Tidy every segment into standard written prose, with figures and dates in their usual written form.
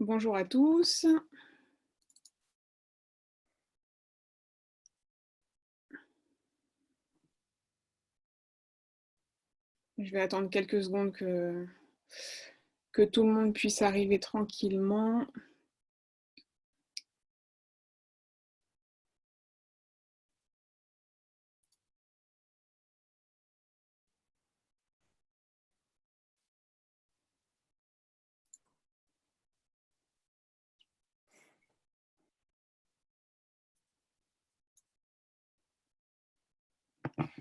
Bonjour à tous. Je vais attendre quelques secondes que tout le monde puisse arriver tranquillement.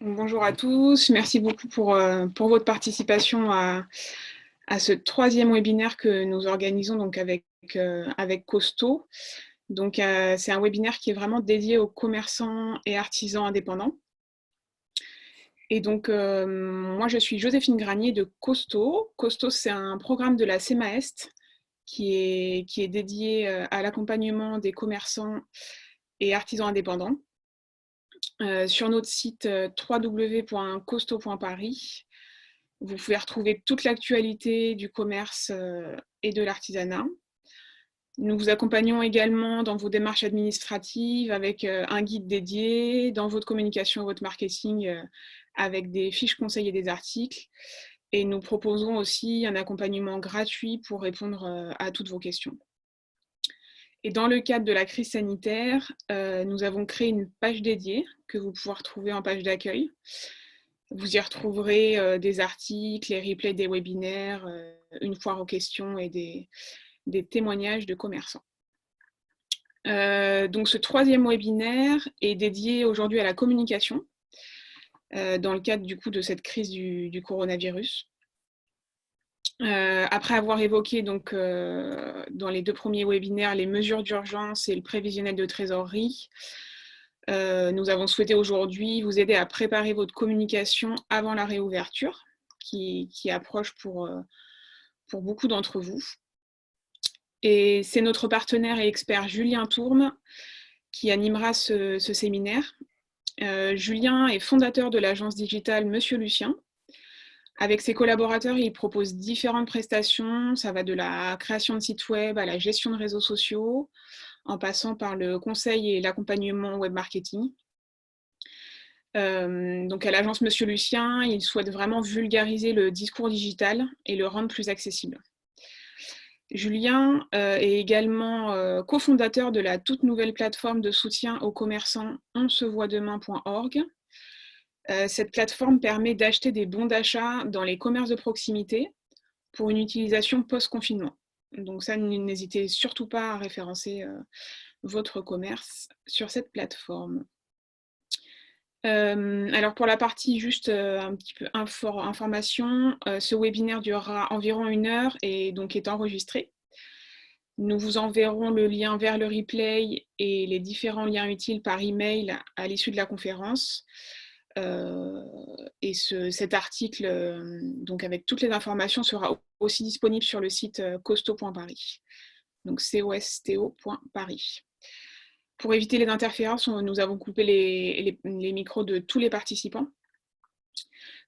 Bonjour à tous. Merci beaucoup pour votre participation à ce troisième webinaire que nous organisons donc avec Costo. Donc, c'est un webinaire qui est vraiment dédié aux commerçants et artisans indépendants. Et donc, moi, je suis Joséphine Granier de Costo. Costo, c'est un programme de la CEMAEST qui est dédié à l'accompagnement des commerçants et artisans indépendants. Sur notre site www.costo.paris, vous pouvez retrouver toute l'actualité du commerce et de l'artisanat. Nous vous accompagnons également dans vos démarches administratives avec un guide dédié, dans votre communication et votre marketing avec des fiches conseils et des articles. Et nous proposons aussi un accompagnement gratuit pour répondre à toutes vos questions. Et dans le cadre de la crise sanitaire, nous avons créé une page dédiée que vous pouvez retrouver en page d'accueil. Vous y retrouverez des articles, les replays des webinaires, une foire aux questions et des témoignages de commerçants. Donc ce troisième webinaire est dédié aujourd'hui à la communication dans le cadre du coup de cette crise du coronavirus. Après avoir évoqué donc, dans les deux premiers webinaires les mesures d'urgence et le prévisionnel de trésorerie, nous avons souhaité aujourd'hui vous aider à préparer votre communication avant la réouverture qui approche pour beaucoup d'entre vous. Et c'est notre partenaire et expert Julien Tourme qui animera ce séminaire. Julien est fondateur de l'agence digitale Monsieur Lucien. Avec ses collaborateurs, il propose différentes prestations. Ça va de la création de sites web à la gestion de réseaux sociaux, en passant par le conseil et l'accompagnement web marketing. Donc à l'agence Monsieur Lucien, il souhaite vraiment vulgariser le discours digital et le rendre plus accessible. Julien est également cofondateur de la toute nouvelle plateforme de soutien aux commerçants onsevoitdemain.org. Cette plateforme permet d'acheter des bons d'achat dans les commerces de proximité pour une utilisation post-confinement. Donc ça, n'hésitez surtout pas à référencer votre commerce sur cette plateforme. Alors pour la partie juste un petit peu information, ce webinaire durera environ 1 heure et donc est enregistré. Nous vous enverrons le lien vers le replay et les différents liens utiles par email à l'issue de la conférence. Et cet article, donc avec toutes les informations, sera aussi disponible sur le site costo.paris. Donc costo.paris. Pour éviter les interférences, nous avons coupé les micros de tous les participants.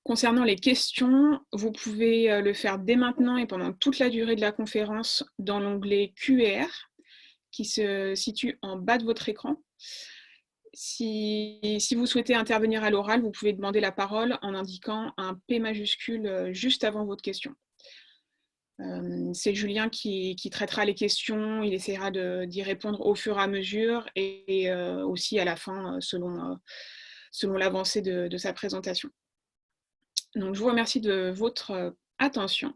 Concernant les questions, vous pouvez le faire dès maintenant et pendant toute la durée de la conférence dans l'onglet QR qui se situe en bas de votre écran. Si vous souhaitez intervenir à l'oral, vous pouvez demander la parole en indiquant un P majuscule juste avant votre question. C'est Julien qui traitera les questions, il essaiera d'y répondre au fur et à mesure et aussi à la fin selon l'avancée de sa présentation. Donc je vous remercie de votre attention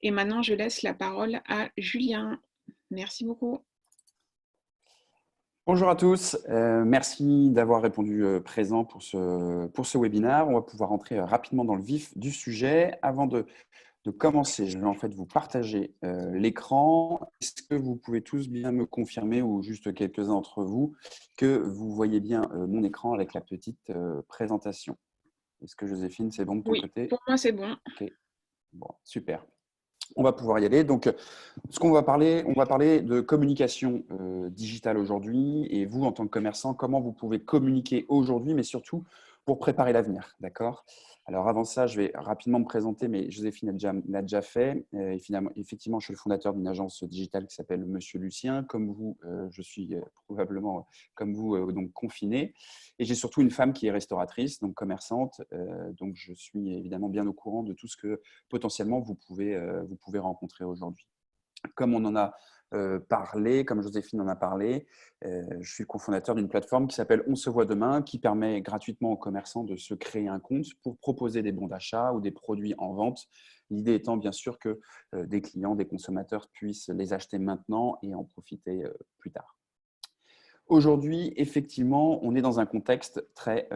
et maintenant je laisse la parole à Julien. Merci beaucoup. Bonjour à tous, merci d'avoir répondu présent pour ce webinaire. On va pouvoir entrer rapidement dans le vif du sujet. Avant de commencer, je vais en fait vous partager l'écran. Est-ce que vous pouvez tous bien me confirmer, ou juste quelques-uns d'entre vous, que vous voyez bien mon écran avec la petite présentation? Est-ce que Joséphine, c'est bon de ton Oui, côté? pour moi c'est bon. Ok, bon, super. On va pouvoir y aller. Donc, on va parler de communication digitale aujourd'hui. Et vous, en tant que commerçant, comment vous pouvez communiquer aujourd'hui, mais surtout pour préparer l'avenir, d'accord? Alors avant ça, je vais rapidement me présenter, mais Joséphine l'a déjà fait. Effectivement, je suis le fondateur d'une agence digitale qui s'appelle Monsieur Lucien. Comme vous, je suis probablement, comme vous, donc confiné. Et j'ai surtout une femme qui est restauratrice, donc commerçante. Donc je suis évidemment bien au courant de tout ce que potentiellement vous pouvez rencontrer aujourd'hui. Comme on en a parlé, comme Joséphine en a parlé, je suis le cofondateur d'une plateforme qui s'appelle On se voit demain, qui permet gratuitement aux commerçants de se créer un compte pour proposer des bons d'achat ou des produits en vente. L'idée étant bien sûr que des clients, des consommateurs puissent les acheter maintenant et en profiter plus tard. Aujourd'hui, effectivement, on est dans un contexte très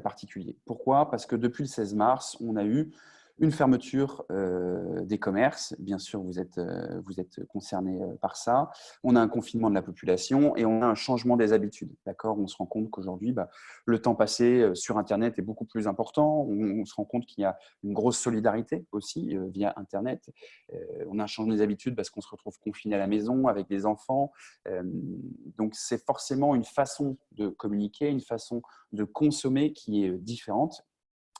particulier. Pourquoi? Parce que depuis le 16 mars, on a eu une fermeture des commerces. Bien sûr, vous êtes concernés par ça. On a un confinement de la population et on a un changement des habitudes. D'accord? On se rend compte qu'aujourd'hui, le temps passé sur Internet est beaucoup plus important. On se rend compte qu'il y a une grosse solidarité aussi via Internet. On a un changement des habitudes parce qu'on se retrouve confiné à la maison avec des enfants. Donc, c'est forcément une façon de communiquer, une façon de consommer qui est différente.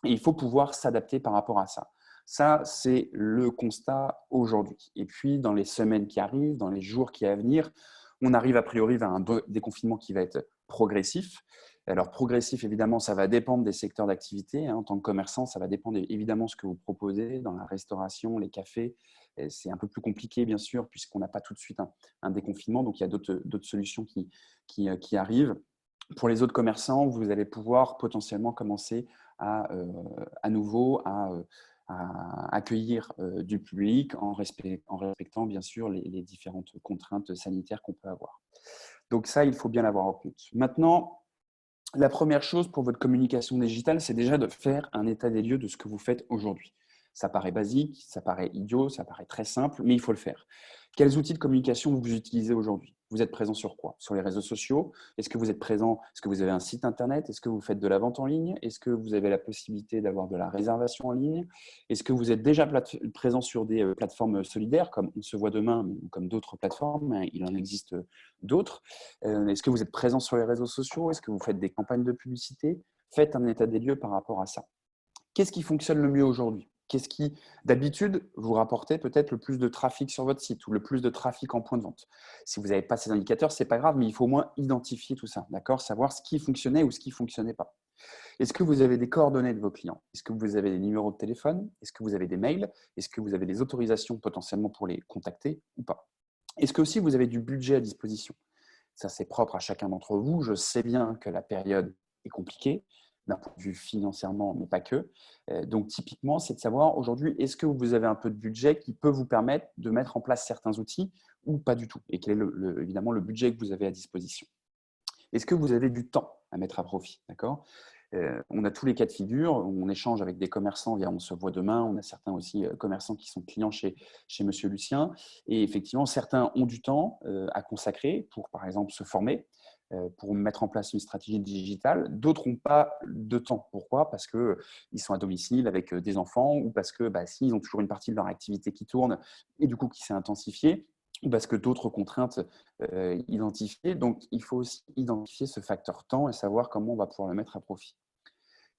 Et il faut pouvoir s'adapter par rapport à ça. Ça, c'est le constat aujourd'hui. Et puis, dans les semaines qui arrivent, dans les jours qui à venir, on arrive a priori vers un déconfinement qui va être progressif. Alors, progressif, évidemment, ça va dépendre des secteurs d'activité. En tant que commerçant, ça va dépendre évidemment de ce que vous proposez dans la restauration, les cafés. C'est un peu plus compliqué, bien sûr, puisqu'on n'a pas tout de suite un déconfinement. Donc, il y a d'autres solutions qui arrivent. Pour les autres commerçants, vous allez pouvoir potentiellement commencer à nouveau à accueillir du public en respectant bien sûr les différentes contraintes sanitaires qu'on peut avoir. Donc ça, il faut bien l'avoir en compte. Maintenant, la première chose pour votre communication digitale, c'est déjà de faire un état des lieux de ce que vous faites aujourd'hui. Ça paraît basique, ça paraît idiot, ça paraît très simple, mais il faut le faire. Quels outils de communication vous utilisez aujourd'hui? Vous êtes présent sur quoi? Sur les réseaux sociaux? Est-ce que vous êtes présent? Est-ce que vous avez un site internet? Est-ce que vous faites de la vente en ligne? Est-ce que vous avez la possibilité d'avoir de la réservation en ligne? Est-ce que vous êtes déjà présent sur des plateformes solidaires comme On se voit demain ou comme d'autres plateformes? Il en existe d'autres. Est-ce que vous êtes présent sur les réseaux sociaux? Est-ce que vous faites des campagnes de publicité? Faites un état des lieux par rapport à ça. Qu'est-ce qui fonctionne le mieux aujourd'hui? Qu'est-ce qui, d'habitude, vous rapportait peut-être le plus de trafic sur votre site ou le plus de trafic en point de vente? Si vous n'avez pas ces indicateurs, ce n'est pas grave, mais il faut au moins identifier tout ça, d'accord? Savoir ce qui fonctionnait ou ce qui ne fonctionnait pas. Est-ce que vous avez des coordonnées de vos clients? Est-ce que vous avez des numéros de téléphone? Est-ce que vous avez des mails? Est-ce que vous avez des autorisations potentiellement pour les contacter ou pas? Est-ce que aussi vous avez du budget à disposition? Ça, c'est propre à chacun d'entre vous. Je sais bien que la période est compliquée, d'un point de vue financièrement, mais pas que. Donc, typiquement, c'est de savoir aujourd'hui, est-ce que vous avez un peu de budget qui peut vous permettre de mettre en place certains outils ou pas du tout? Et quel est évidemment le budget que vous avez à disposition? Est-ce que vous avez du temps à mettre à profit? D'accord? On a tous les cas de figure. On échange avec des commerçants via On se voit demain. On a certains aussi commerçants qui sont clients chez Monsieur Lucien. Et effectivement, certains ont du temps à consacrer pour, par exemple, se former, pour mettre en place une stratégie digitale. D'autres n'ont pas de temps. Pourquoi? Parce qu'ils sont à domicile avec des enfants ou parce que s'ils ont toujours une partie de leur activité qui tourne et du coup qui s'est intensifiée, ou parce que d'autres contraintes identifiées. Donc, il faut aussi identifier ce facteur temps et savoir comment on va pouvoir le mettre à profit.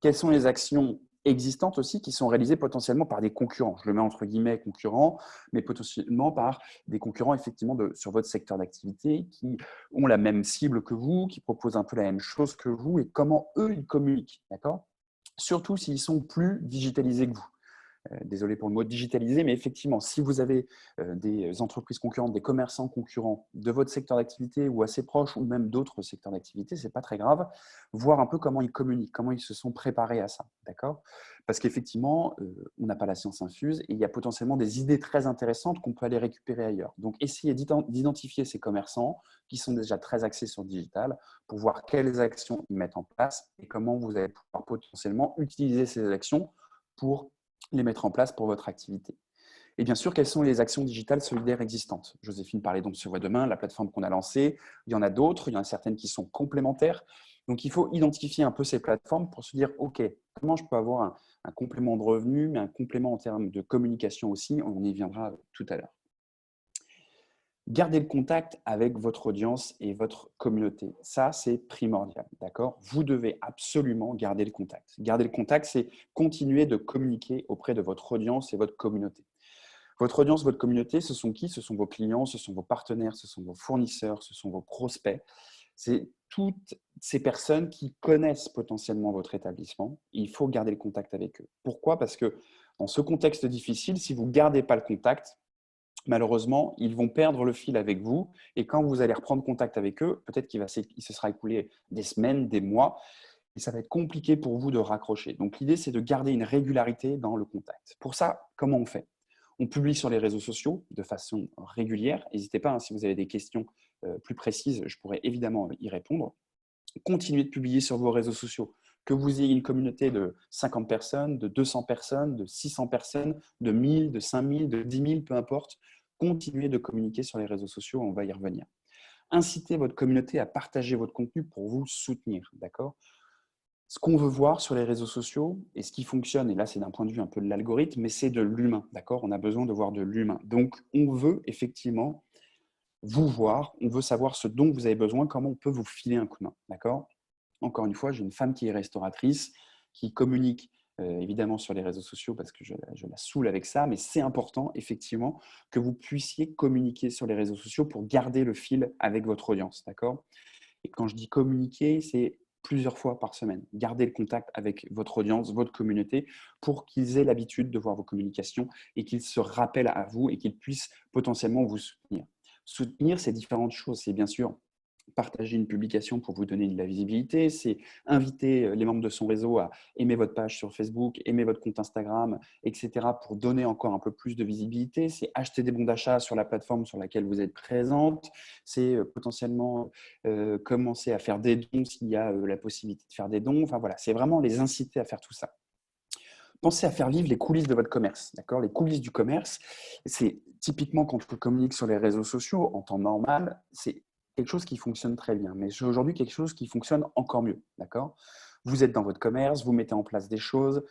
Quelles sont les actions existantes aussi qui sont réalisées potentiellement par des concurrents? Je le mets entre guillemets concurrents, mais potentiellement par des concurrents effectivement sur votre secteur d'activité qui ont la même cible que vous, qui proposent un peu la même chose que vous et comment eux, ils communiquent. D'accord? Surtout s'ils sont plus digitalisés que vous. Désolé pour le mot digitalisé, mais effectivement, si vous avez des entreprises concurrentes, des commerçants concurrents de votre secteur d'activité ou assez proches ou même d'autres secteurs d'activité, ce n'est pas très grave. Voir un peu comment ils communiquent, comment ils se sont préparés à ça. D'accord? Parce qu'effectivement, on n'a pas la science infuse et il y a potentiellement des idées très intéressantes qu'on peut aller récupérer ailleurs. Donc, essayez d'identifier ces commerçants qui sont déjà très axés sur le digital pour voir quelles actions ils mettent en place et comment vous allez pouvoir potentiellement utiliser ces actions pour les mettre en place pour votre activité. Et bien sûr, quelles sont les actions digitales solidaires existantes? Joséphine parlait donc sur demain, la plateforme qu'on a lancée. Il y en a d'autres, il y en a certaines qui sont complémentaires. Donc, il faut identifier un peu ces plateformes pour se dire, OK, comment je peux avoir un complément de revenu, mais un complément en termes de communication aussi, on y viendra tout à l'heure. Gardez le contact avec votre audience et votre communauté. Ça, c'est primordial, d'accord? Vous devez absolument garder le contact. Garder le contact, c'est continuer de communiquer auprès de votre audience et votre communauté. Votre audience, votre communauté, ce sont qui? Ce sont vos clients, ce sont vos partenaires, ce sont vos fournisseurs, ce sont vos prospects. C'est toutes ces personnes qui connaissent potentiellement votre établissement. Il faut garder le contact avec eux. Pourquoi? Parce que dans ce contexte difficile, si vous ne gardez pas le contact, malheureusement, ils vont perdre le fil avec vous. Et quand vous allez reprendre contact avec eux, peut-être qu'il se sera écoulé des semaines, des mois, et ça va être compliqué pour vous de raccrocher. Donc, l'idée, c'est de garder une régularité dans le contact. Pour ça, comment on fait? On publie sur les réseaux sociaux de façon régulière. N'hésitez pas, hein, si vous avez des questions plus précises, je pourrais évidemment y répondre. Continuez de publier sur vos réseaux sociaux. Que vous ayez une communauté de 50 personnes, de 200 personnes, de 600 personnes, de 1000, de 5000, de 10 000, peu importe, continuez de communiquer sur les réseaux sociaux, on va y revenir. Incitez votre communauté à partager votre contenu pour vous soutenir, d'accord? Ce qu'on veut voir sur les réseaux sociaux et ce qui fonctionne, et là c'est d'un point de vue un peu de l'algorithme, mais c'est de l'humain, d'accord? On a besoin de voir de l'humain. Donc on veut effectivement vous voir, on veut savoir ce dont vous avez besoin, comment on peut vous filer un coup de main, d'accord? Encore une fois, j'ai une femme qui est restauratrice, qui communique évidemment sur les réseaux sociaux parce que je la saoule avec ça, mais c'est important effectivement que vous puissiez communiquer sur les réseaux sociaux pour garder le fil avec votre audience, d'accord? Et quand je dis communiquer, c'est plusieurs fois par semaine. Gardez le contact avec votre audience, votre communauté, pour qu'ils aient l'habitude de voir vos communications et qu'ils se rappellent à vous et qu'ils puissent potentiellement vous soutenir. Soutenir, c'est différentes choses. C'est bien sûr partager une publication pour vous donner de la visibilité, c'est inviter les membres de son réseau à aimer votre page sur Facebook, aimer votre compte Instagram, etc. pour donner encore un peu plus de visibilité. C'est acheter des bons d'achat sur la plateforme sur laquelle vous êtes présente. C'est potentiellement commencer à faire des dons s'il y a la possibilité de faire des dons. Enfin voilà, c'est vraiment les inciter à faire tout ça. Pensez à faire vivre les coulisses de votre commerce. D'accord? Les coulisses du commerce, c'est typiquement quand on communique sur les réseaux sociaux en temps normal, c'est quelque chose qui fonctionne très bien. Mais c'est aujourd'hui quelque chose qui fonctionne encore mieux. D'accord? Vous êtes dans votre commerce, vous mettez en place des choses,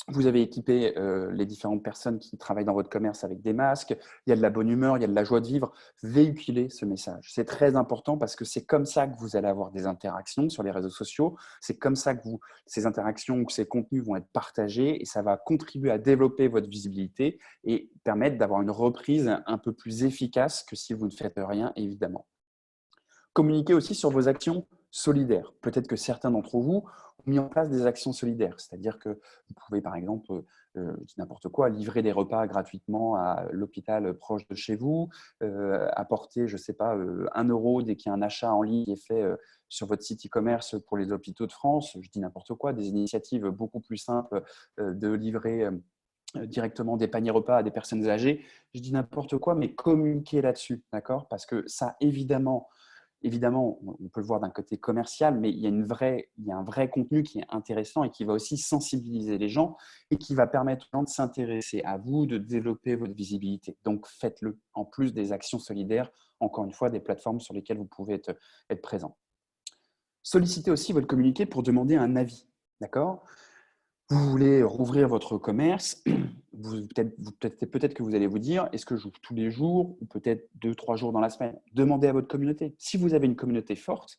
vous avez équipé les différentes personnes qui travaillent dans votre commerce avec des masques, il y a de la bonne humeur, il y a de la joie de vivre. Véhiculez ce message. C'est très important parce que c'est comme ça que vous allez avoir des interactions sur les réseaux sociaux. C'est comme ça que ces interactions ou que ces contenus vont être partagés et ça va contribuer à développer votre visibilité et permettre d'avoir une reprise un peu plus efficace que si vous ne faites rien, évidemment. Communiquez aussi sur vos actions solidaires. Peut-être que certains d'entre vous ont mis en place des actions solidaires, c'est-à-dire que vous pouvez par exemple, je dis n'importe quoi, livrer des repas gratuitement à l'hôpital proche de chez vous, apporter, je ne sais pas, 1 € dès qu'il y a un achat en ligne qui est fait sur votre site e-commerce pour les hôpitaux de France, je dis n'importe quoi, des initiatives beaucoup plus simples de livrer directement des paniers repas à des personnes âgées, je dis n'importe quoi, mais communiquez là-dessus, d'accord? Parce que ça, évidemment, on peut le voir d'un côté commercial, mais il y a un vrai contenu qui est intéressant et qui va aussi sensibiliser les gens et qui va permettre aux gens de s'intéresser à vous, de développer votre visibilité. Donc, faites-le, en plus des actions solidaires, encore une fois, des plateformes sur lesquelles vous pouvez être présent. Sollicitez aussi votre communiqué pour demander un avis, d'accord? Vous voulez rouvrir votre commerce, peut-être que vous allez vous dire, est-ce que j'ouvre tous les jours ou peut-être 2-3 jours dans la semaine? Demandez à votre communauté. Si vous avez une communauté forte,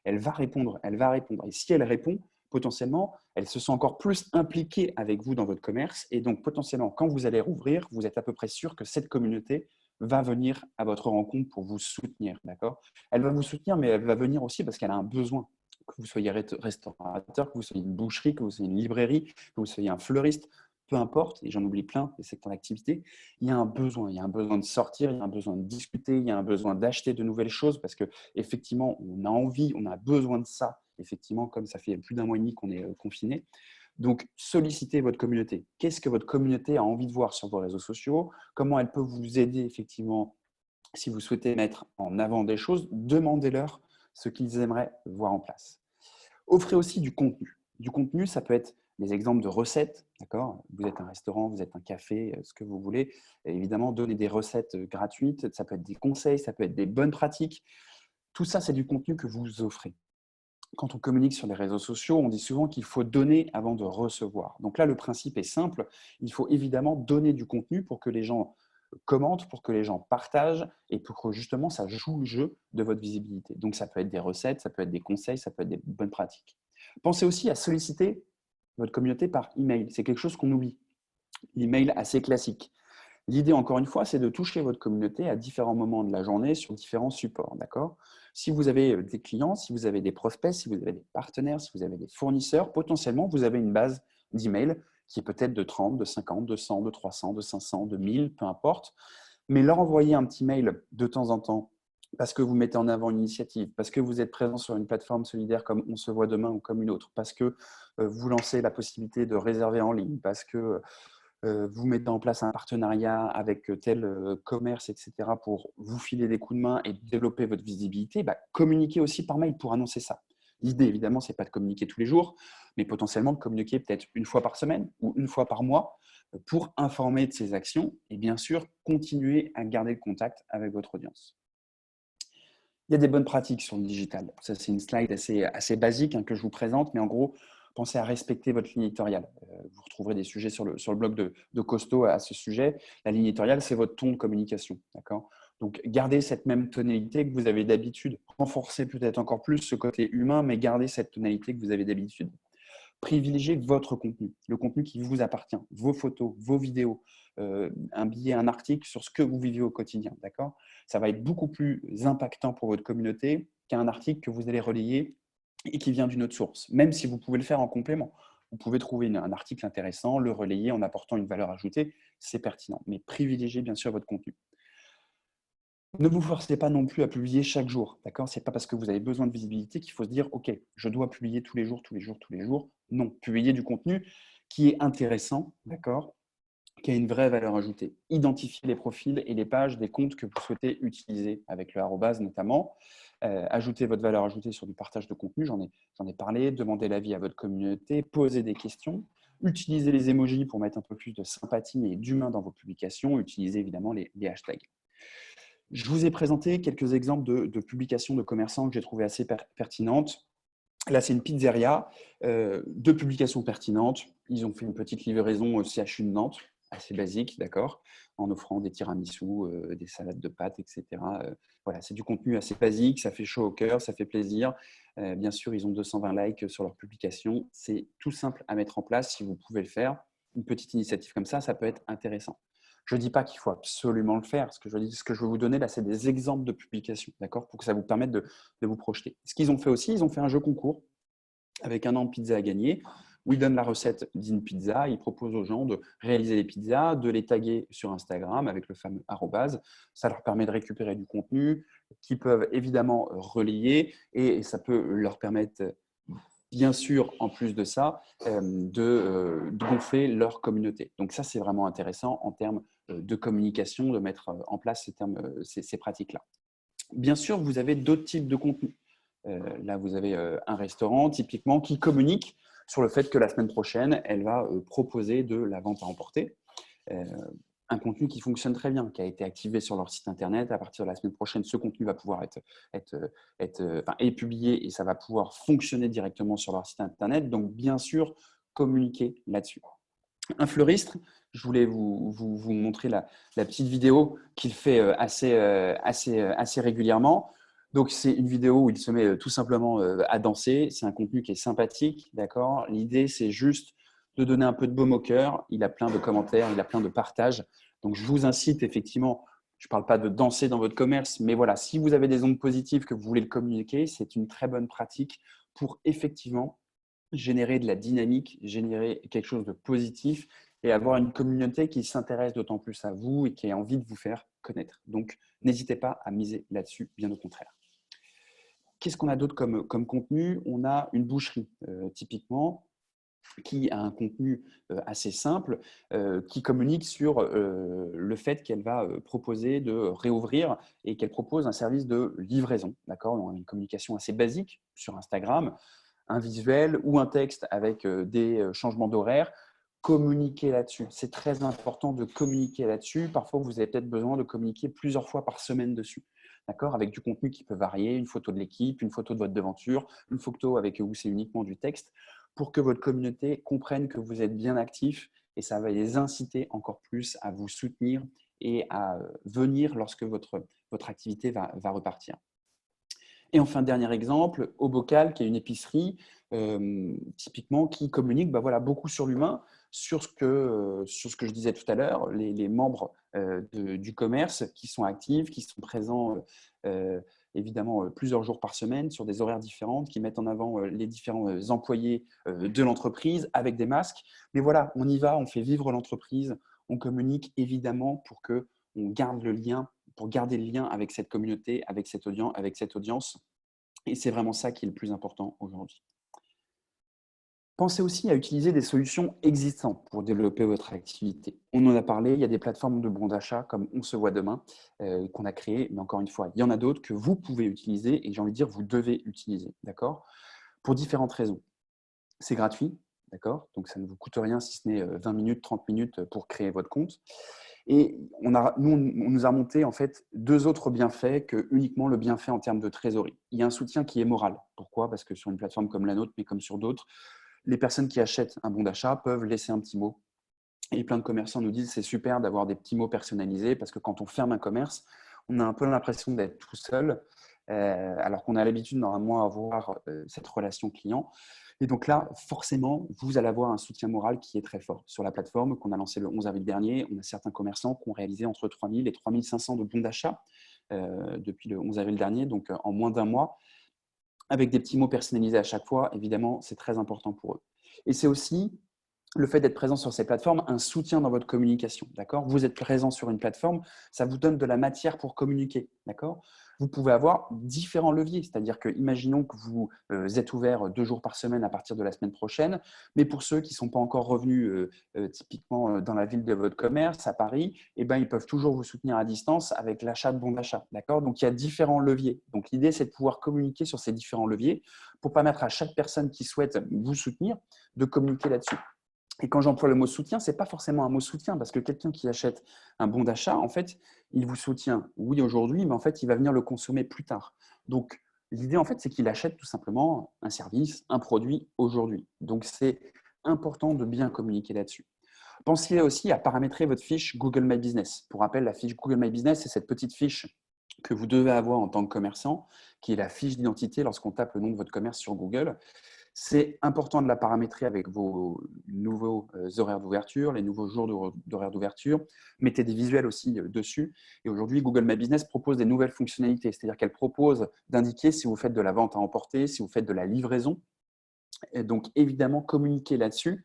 elle va répondre, elle va répondre. Et si elle répond, potentiellement, elle se sent encore plus impliquée avec vous dans votre commerce. Et donc, potentiellement, quand vous allez rouvrir, vous êtes à peu près sûr que cette communauté va venir à votre rencontre pour vous soutenir. D'accord? Elle va vous soutenir, mais elle va venir aussi parce qu'elle a un besoin. Que vous soyez restaurateur, que vous soyez une boucherie, que vous soyez une librairie, que vous soyez un fleuriste, peu importe, et j'en oublie plein des secteurs d'activité, il y a un besoin. Il y a un besoin de sortir, il y a un besoin de discuter, il y a un besoin d'acheter de nouvelles choses parce qu'effectivement, on a envie, on a besoin de ça, effectivement, comme ça fait plus d'1 mois et demi qu'on est confiné. Donc, sollicitez votre communauté. Qu'est-ce que votre communauté a envie de voir sur vos réseaux sociaux? Comment elle peut vous aider, effectivement, si vous souhaitez mettre en avant des choses? Demandez-leur ce qu'ils aimeraient voir en place. Offrez aussi du contenu. Du contenu, ça peut être des exemples de recettes, d'accord? Vous êtes un restaurant, vous êtes un café, ce que vous voulez. Et évidemment, donner des recettes gratuites, ça peut être des conseils, ça peut être des bonnes pratiques. Tout ça, c'est du contenu que vous offrez. Quand on communique sur les réseaux sociaux, on dit souvent qu'il faut donner avant de recevoir. Donc là, le principe est simple. Il faut évidemment donner du contenu pour que les gens commentent, pour que les gens partagent et pour que justement ça joue le jeu de votre visibilité. Donc ça peut être des recettes, ça peut être des conseils, ça peut être des bonnes pratiques. Pensez aussi à solliciter votre communauté par email. C'est quelque chose qu'on oublie. L'email assez classique. L'idée, encore une fois, c'est de toucher votre communauté à différents moments de la journée sur différents supports. D'accord ? Si vous avez des clients, si vous avez des prospects, si vous avez des partenaires, si vous avez des fournisseurs, potentiellement, vous avez une base d'email qui est peut-être de 30, de 50, de 100, de 300, de 500, de 1000, peu importe. Mais leur envoyer un petit mail de temps en temps parce que vous mettez en avant une initiative, parce que vous êtes présent sur une plateforme solidaire comme On se voit demain ou comme une autre, parce que vous lancez la possibilité de réserver en ligne, parce que vous mettez en place un partenariat avec tel commerce, etc., pour vous filer des coups de main et développer votre visibilité, communiquez aussi par mail pour annoncer ça. L'idée, évidemment, ce n'est pas de communiquer tous les jours, mais potentiellement de communiquer peut-être une fois par semaine ou une fois par mois pour informer de ces actions et bien sûr, continuer à garder le contact avec votre audience. Il y a des bonnes pratiques sur le digital. Ça, c'est une slide assez basique que je vous présente, mais en gros, pensez à respecter votre ligne éditoriale. Vous retrouverez des sujets sur le blog de Costo à ce sujet. La ligne éditoriale, c'est votre ton de communication. D'accord ? Donc, gardez cette même tonalité que vous avez d'habitude. Renforcez peut-être encore plus ce côté humain, mais gardez cette tonalité que vous avez d'habitude. Privilégiez votre contenu, le contenu qui vous appartient, vos photos, vos vidéos, un billet, un article sur ce que vous vivez au quotidien. D'accord ? Ça va être beaucoup plus impactant pour votre communauté qu'un article que vous allez relayer et qui vient d'une autre source, même si vous pouvez le faire en complément. Vous pouvez trouver un article intéressant, le relayer en apportant une valeur ajoutée, c'est pertinent. Mais privilégiez bien sûr votre contenu. Ne vous forcez pas non plus à publier chaque jour. D'accord ? Ce n'est pas parce que vous avez besoin de visibilité qu'il faut se dire « Ok, je dois publier tous les jours, tous les jours, tous les jours ». Non, publiez du contenu qui est intéressant, d'accord ? Qui a une vraie valeur ajoutée. Identifiez les profils et les pages des comptes que vous souhaitez utiliser avec le arrobase notamment. Ajoutez votre valeur ajoutée sur du partage de contenu, j'en ai parlé. Demandez l'avis à votre communauté, posez des questions. Utilisez les emojis pour mettre un peu plus de sympathie et d'humain dans vos publications. Utilisez évidemment les hashtags. Je vous ai présenté quelques exemples de publications de commerçants que j'ai trouvées assez pertinentes. Là, c'est une pizzeria, deux publications pertinentes. Ils ont fait une petite livraison au CHU de Nantes, assez basique, d'accord, en offrant des tiramisus, des salades de pâtes, etc. Voilà, c'est du contenu assez basique, ça fait chaud au cœur, ça fait plaisir. Bien sûr, ils ont 220 likes sur leur publication. C'est tout simple à mettre en place si vous pouvez le faire. Une petite initiative comme ça peut être intéressant. Je ne dis pas qu'il faut absolument le faire. Ce que je veux vous donner là, c'est des exemples de publications, d'accord, pour que ça vous permette de vous projeter. Ce qu'ils ont fait aussi, ils ont fait un jeu concours avec un an de pizza à gagner, où ils donnent la recette d'une pizza, ils proposent aux gens de réaliser les pizzas, de les taguer sur Instagram avec le fameux arrobase. Ça leur permet de récupérer du contenu qu'ils peuvent évidemment relayer et ça peut leur permettre, bien sûr, en plus de ça, de gonfler leur communauté. Donc ça, c'est vraiment intéressant en termes de communication, de mettre en place ces pratiques-là. Bien sûr, vous avez d'autres types de contenus. Là, vous avez un restaurant typiquement qui communique sur le fait que la semaine prochaine, elle va proposer de la vente à emporter. Un contenu qui fonctionne très bien, qui a été activé sur leur site internet. À partir de la semaine prochaine, ce contenu va pouvoir est publié et ça va pouvoir fonctionner directement sur leur site internet. Donc, bien sûr, communiquer là-dessus. Un fleuriste, je voulais vous montrer la petite vidéo qu'il fait assez régulièrement. Donc, c'est une vidéo où il se met tout simplement à danser. C'est un contenu qui est sympathique, d'accord ? L'idée, c'est juste de donner un peu de baume au cœur. Il a plein de commentaires, il a plein de partages. Donc, je vous incite effectivement, je ne parle pas de danser dans votre commerce, mais voilà, si vous avez des ondes positives que vous voulez le communiquer, c'est une très bonne pratique pour effectivement générer de la dynamique, générer quelque chose de positif et avoir une communauté qui s'intéresse d'autant plus à vous et qui a envie de vous faire connaître. Donc, n'hésitez pas à miser là-dessus, bien au contraire. Qu'est-ce qu'on a d'autre comme contenu ? On a une boucherie, typiquement, qui a un contenu assez simple, qui communique sur le fait qu'elle va proposer de réouvrir et qu'elle propose un service de livraison. D'accord ? On a une communication assez basique sur Instagram, un visuel ou un texte avec des changements d'horaire. Communiquer là-dessus. C'est très important de communiquer là-dessus. Parfois, vous avez peut-être besoin de communiquer plusieurs fois par semaine dessus. D'accord ? Avec du contenu qui peut varier, une photo de l'équipe, une photo de votre devanture, une photo avec où c'est uniquement du texte, pour que votre communauté comprenne que vous êtes bien actif et ça va les inciter encore plus à vous soutenir et à venir lorsque votre activité va repartir. Et enfin, dernier exemple, Au Bocal, qui est une épicerie typiquement qui communique voilà, beaucoup sur l'humain, sur ce que je disais tout à l'heure, les membres du commerce qui sont actifs, qui sont présents évidemment plusieurs jours par semaine sur des horaires différents, qui mettent en avant les différents employés de l'entreprise avec des masques. Mais voilà, on y va, on fait vivre l'entreprise, on communique évidemment pour que on garde le lien, pour garder le lien avec cette communauté, avec cette audience. Et c'est vraiment ça qui est le plus important aujourd'hui. Pensez aussi à utiliser des solutions existantes pour développer votre activité. On en a parlé, il y a des plateformes de bons d'achat comme On se voit demain qu'on a créées, mais encore une fois, il y en a d'autres que vous pouvez utiliser et j'ai envie de dire, vous devez utiliser, d'accord? Pour différentes raisons. C'est gratuit, d'accord? Donc ça ne vous coûte rien si ce n'est 20 minutes, 30 minutes pour créer votre compte. Et on nous a monté en fait 2 autres bienfaits que uniquement le bienfait en termes de trésorerie. Il y a un soutien qui est moral. Pourquoi? Parce que sur une plateforme comme la nôtre, mais comme sur d'autres, les personnes qui achètent un bon d'achat peuvent laisser un petit mot. Et plein de commerçants nous disent c'est super d'avoir des petits mots personnalisés parce que quand on ferme un commerce, on a un peu l'impression d'être tout seul, alors qu'on a l'habitude normalement d'avoir cette relation client. Et donc là, forcément, vous allez avoir un soutien moral qui est très fort. Sur la plateforme qu'on a lancée le 11 avril dernier, on a certains commerçants qui ont réalisé entre 3 000 et 3 500 de bons d'achat depuis le 11 avril dernier, donc en moins d'un mois, avec des petits mots personnalisés à chaque fois. Évidemment, c'est très important pour eux. Et c'est aussi le fait d'être présent sur ces plateformes, un soutien dans votre communication, d'accord? Vous êtes présent sur une plateforme, ça vous donne de la matière pour communiquer, d'accord? Vous pouvez avoir différents leviers, c'est-à-dire que, imaginons que vous êtes ouvert 2 jours par semaine à partir de la semaine prochaine, mais pour ceux qui ne sont pas encore revenus typiquement dans la ville de votre commerce, à Paris, eh ben, ils peuvent toujours vous soutenir à distance avec l'achat de bons d'achat, d'accord? Donc, il y a différents leviers. Donc, l'idée, c'est de pouvoir communiquer sur ces différents leviers pour permettre à chaque personne qui souhaite vous soutenir de communiquer là-dessus. Et quand j'emploie le mot soutien, ce n'est pas forcément un mot soutien, parce que quelqu'un qui achète un bon d'achat, en fait, il vous soutient, oui, aujourd'hui, mais en fait, il va venir le consommer plus tard. Donc, l'idée, en fait, c'est qu'il achète tout simplement un service, un produit aujourd'hui. Donc, c'est important de bien communiquer là-dessus. Pensez aussi à paramétrer votre fiche Google My Business. Pour rappel, la fiche Google My Business, c'est cette petite fiche que vous devez avoir en tant que commerçant, qui est la fiche d'identité lorsqu'on tape le nom de votre commerce sur Google. C'est important de la paramétrer avec vos nouveaux horaires d'ouverture, les nouveaux jours d'horaires d'ouverture. Mettez des visuels aussi dessus. Et aujourd'hui, Google My Business propose des nouvelles fonctionnalités, c'est-à-dire qu'elle propose d'indiquer si vous faites de la vente à emporter, si vous faites de la livraison. Et donc, évidemment, communiquer là-dessus,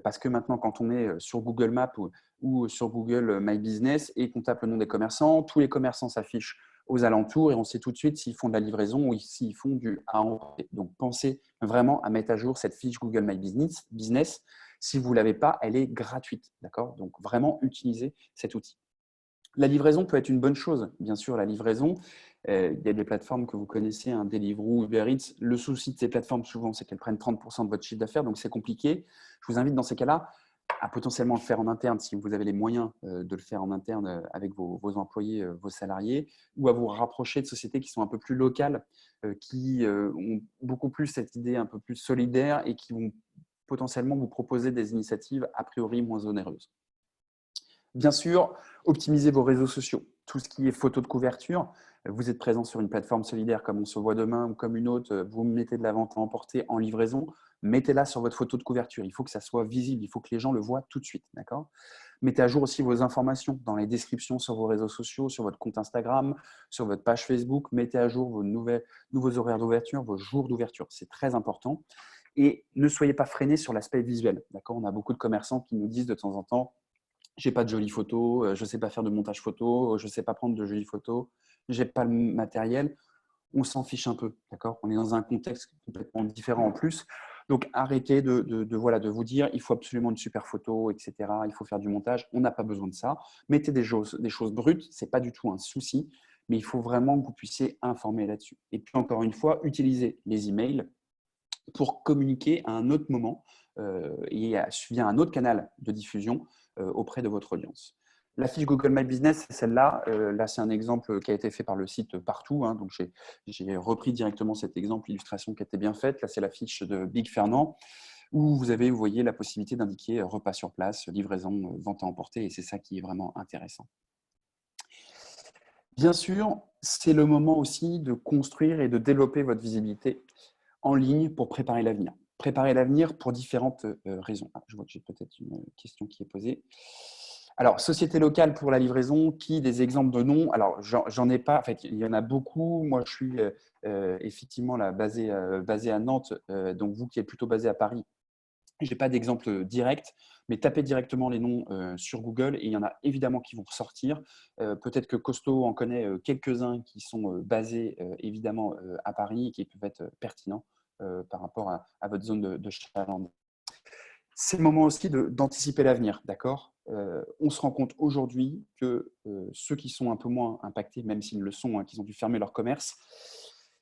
parce que maintenant, quand on est sur Google Maps ou sur Google My Business et qu'on tape le nom des commerçants, tous les commerçants s'affichent aux alentours et on sait tout de suite s'ils font de la livraison ou s'ils font du à emporter. Donc, pensez vraiment à mettre à jour cette fiche Google My Business. Si vous ne l'avez pas, elle est gratuite. D'accord? Donc, vraiment, utilisez cet outil. La livraison peut être une bonne chose. Bien sûr, la livraison, il y a des plateformes que vous connaissez, hein, Deliveroo, Uber Eats. Le souci de ces plateformes, souvent, c'est qu'elles prennent 30% de votre chiffre d'affaires, donc c'est compliqué. Je vous invite dans ces cas-là à potentiellement le faire en interne si vous avez les moyens de le faire en interne avec vos employés, vos salariés, ou à vous rapprocher de sociétés qui sont un peu plus locales, qui ont beaucoup plus cette idée un peu plus solidaire et qui vont potentiellement vous proposer des initiatives a priori moins onéreuses. Bien sûr, optimisez vos réseaux sociaux. Tout ce qui est photo de couverture, vous êtes présent sur une plateforme solidaire comme On se voit demain ou comme une autre, vous mettez de la vente à emporter en livraison, mettez-la sur votre photo de couverture. Il faut que ça soit visible, il faut que les gens le voient tout de suite. D'accord ? Mettez à jour aussi vos informations dans les descriptions sur vos réseaux sociaux, sur votre compte Instagram, sur votre page Facebook. Mettez à jour vos nouveaux horaires d'ouverture, vos jours d'ouverture. C'est très important. Et ne soyez pas freiné sur l'aspect visuel. D'accord ? On a beaucoup de commerçants qui nous disent de temps en temps j'ai pas de jolies photos, je ne sais pas faire de montage photo, je ne sais pas prendre de jolies photos, j'ai pas le matériel. On s'en fiche un peu, d'accord? On est dans un contexte complètement différent en plus. Donc, arrêtez voilà, de vous dire il faut absolument une super photo, etc. Il faut faire du montage. On n'a pas besoin de ça. Mettez des choses brutes, ce n'est pas du tout un souci, mais il faut vraiment que vous puissiez informer là-dessus. Et puis, encore une fois, utilisez les emails pour communiquer à un autre moment et via un autre canal de diffusion auprès de votre audience. La fiche Google My Business, c'est celle-là. Là, c'est un exemple qui a été fait par le site Partout. Hein, donc, j'ai repris directement cet exemple, l'illustration qui était bien faite. Là, c'est la fiche de Big Fernand où vous voyez la possibilité d'indiquer repas sur place, livraison, vente à emporter. Et c'est ça qui est vraiment intéressant. Bien sûr, c'est le moment aussi de construire et de développer votre visibilité en ligne pour préparer l'avenir. Préparer l'avenir pour différentes raisons. Ah, je vois que j'ai peut-être une question qui est posée. Alors, société locale pour la livraison, qui des exemples de noms? Alors, j'en ai pas. En fait, il y en a beaucoup. Moi, je suis effectivement là, basé à Nantes. Donc, vous qui êtes plutôt basé à Paris, je n'ai pas d'exemple direct, mais tapez directement les noms sur Google et il y en a évidemment qui vont ressortir. Peut-être que Costo en connaît quelques-uns qui sont basés évidemment à Paris et qui peuvent être pertinents par rapport à votre zone de chaland. C'est le moment aussi d'anticiper l'avenir, d'accord? On se rend compte aujourd'hui que ceux qui sont un peu moins impactés, même s'ils le sont, hein, qu'ils ont dû fermer leur commerce,